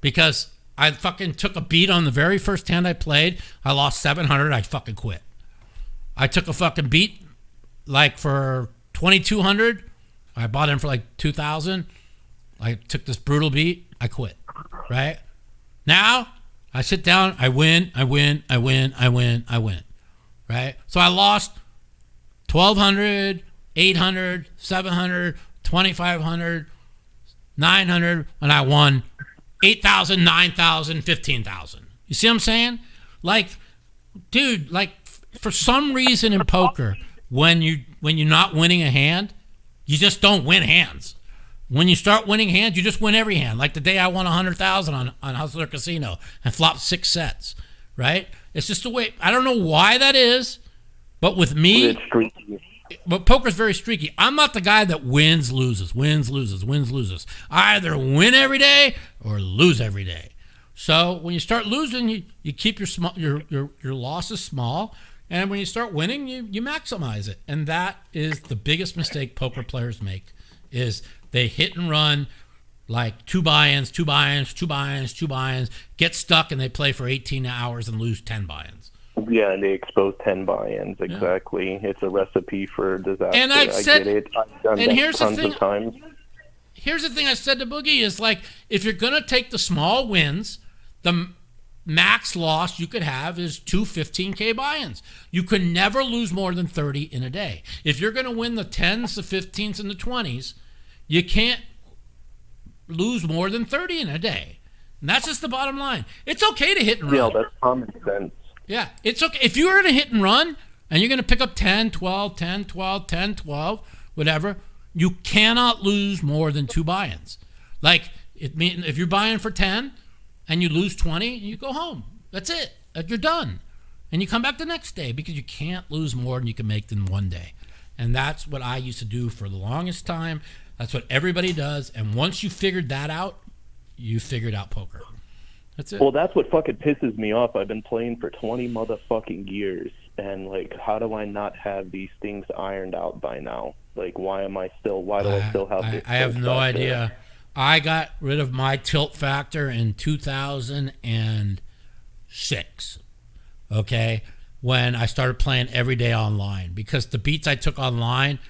Because I fucking took a beat on the very first hand I played. I lost 700. I fucking quit. I took a fucking beat for 2,200. I bought in for 2,000. I took this brutal beat. I quit. Right? Now, I sit down. I win. Right? So I lost 1,200, 800, 700, $2,500, $900, and I won $8,000, $9,000, $15,000. You see what I'm saying? Like, dude, like for some reason in poker, when you're not winning a hand, you just don't win hands. When you start winning hands, you just win every hand. Like the day I won $100,000 on Hustler Casino and flopped 6 sets, right? It's just the way. I don't know why that is, but with me, It's streaky. but poker's very streaky. I'm not the guy that wins, loses, wins, loses, wins, loses. I either win every day or lose every day. So when you start losing, you keep your losses small, and when you start winning, you maximize it. And that is the biggest mistake poker players make, is they hit and run like 2 buy-ins, 2 buy-ins, 2 buy-ins, 2 buy-ins, get stuck, and they play for 18 hours and lose 10 buy-ins. Yeah, and they expose 10 buy-ins, exactly. Yeah. It's a recipe for disaster. And I get it. I've done and that here's the tons thing. of times. Here's the thing I said to Boogie is, like, if you're going to take the small wins, the max loss you could have is 2 15K buy-ins. You could never lose more than 30 in a day. If you're going to win the 10s, the 15s, and the 20s, you can't lose more than 30 in a day. And that's just the bottom line. It's okay to hit and run. Yeah, that's common sense. Yeah, it's okay. If you're going to hit and run and you're going to pick up 10, 12, 10, 12, 10, 12, whatever, you cannot lose more than 2 buy-ins. Like, if you're buying for 10 and you lose 20, you go home. That's it. You're done. And you come back the next day, because you can't lose more than you can make in one day. And that's what I used to do for the longest time. That's what everybody does. And once you figured that out, you figured out poker. That's it. Well, that's what fucking pisses me off. I've been playing for 20 motherfucking years, and like, how do I not have these things ironed out by now? Like, why do I still have this? I have no idea. I got rid of my tilt factor in 2006. Okay, when I started playing every day online, because the beats I took online,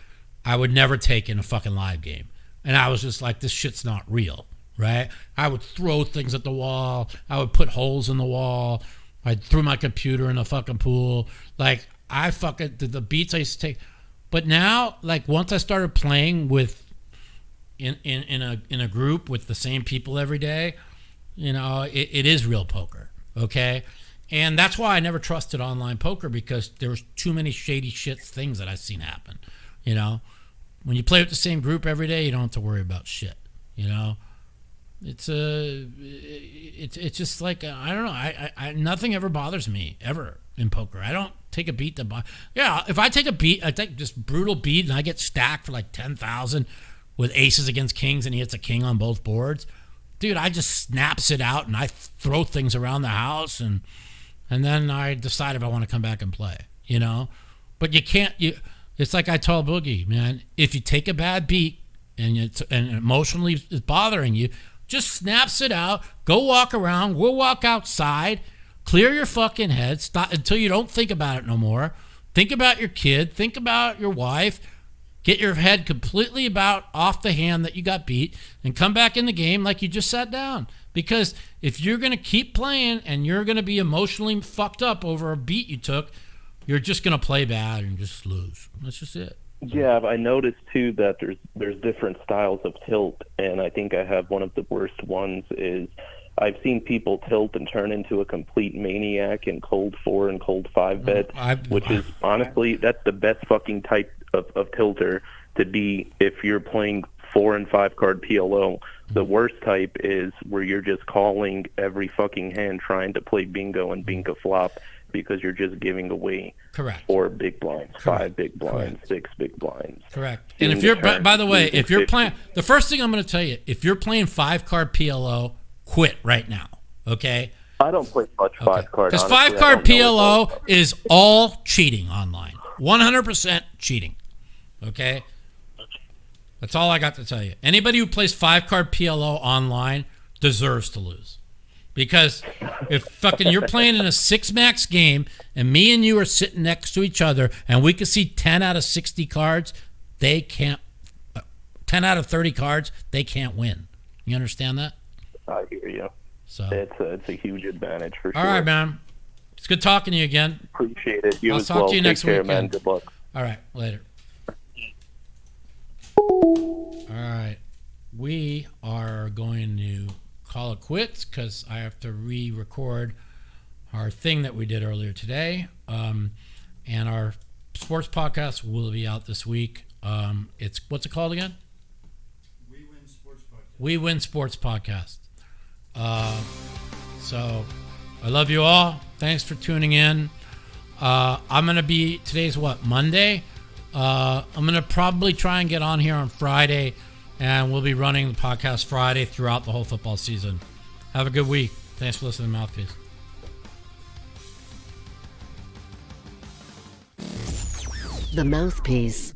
I would never take in a fucking live game. And I was just like, this shit's not real, right? I would throw things at the wall. I would put holes in the wall. I threw my computer in the fucking pool. Like, I fucking, the beats I used to take. But now, like, once I started playing with, in a group with the same people every day, you know, it is real poker, okay? And that's why I never trusted online poker, because there was too many shady things that I've seen happen, you know? When you play with the same group every day, you don't have to worry about shit, you know? It's just like, I don't know. I nothing ever bothers me ever in poker. I don't take a beat that if I take a beat, I take just brutal beat and I get stacked for like 10,000 with aces against kings and he hits a king on both boards. Dude, I just snaps it out and I throw things around the house and then I decide if I want to come back and play, you know? But you can't, it's like I told Boogie, man, if you take a bad beat and emotionally it's bothering you, just snaps it out, go walk around, go walk outside, clear your fucking head, stop until you don't think about it no more. Think about your kid, think about your wife, get your head completely about off the hand that you got beat, and come back in the game like you just sat down. Because if you're going to keep playing and you're going to be emotionally fucked up over a beat you took, you're just going to play bad and just lose. That's just it. Yeah, I noticed too that there's different styles of tilt, and I think I have one of the worst ones. Is I've seen people tilt and turn into a complete maniac in cold 4 and cold 5 bets, which is honestly, that's the best fucking type of tilter to be if you're playing 4 and 5 card PLO. The worst type is where you're just calling every fucking hand trying to play bingo and bingo flop, because you're just giving away Correct. 4 big blinds, Correct. 5 big blinds, Correct. 6 big blinds. Correct. And if you're, by the way, if you're playing, the first thing I'm going to tell you, if you're playing 5-card PLO, quit right now, okay? I don't play much 5-card. Because 5-card PLO is all cheating online. 100% cheating, okay? That's all I got to tell you. Anybody who plays 5-card PLO online deserves to lose. Because if fucking you're playing in a 6-max game and me and you are sitting next to each other and we can see 10 out of 60 cards, they can't, 10 out of 30 cards, they can't win. You understand that? I hear you. So it's a huge advantage for sure. All right, man. It's good talking to you again. Appreciate it. You I'll as talk well. to you Take next care, weekend. man. Good luck. All right, later. All right. We are going to call it quits because I have to re-record our thing that we did earlier today. And our sports podcast will be out this week. It's what's it called again? WeWin Sports Podcast. WeWin Sports Podcast. So I love you all. Thanks for tuning in. I'm going to be, today's what, Monday? I'm going to probably try and get on here on Friday, and we'll be running the podcast Friday throughout the whole football season. Have a good week. Thanks for listening to Mouthpiece. The Mouthpiece.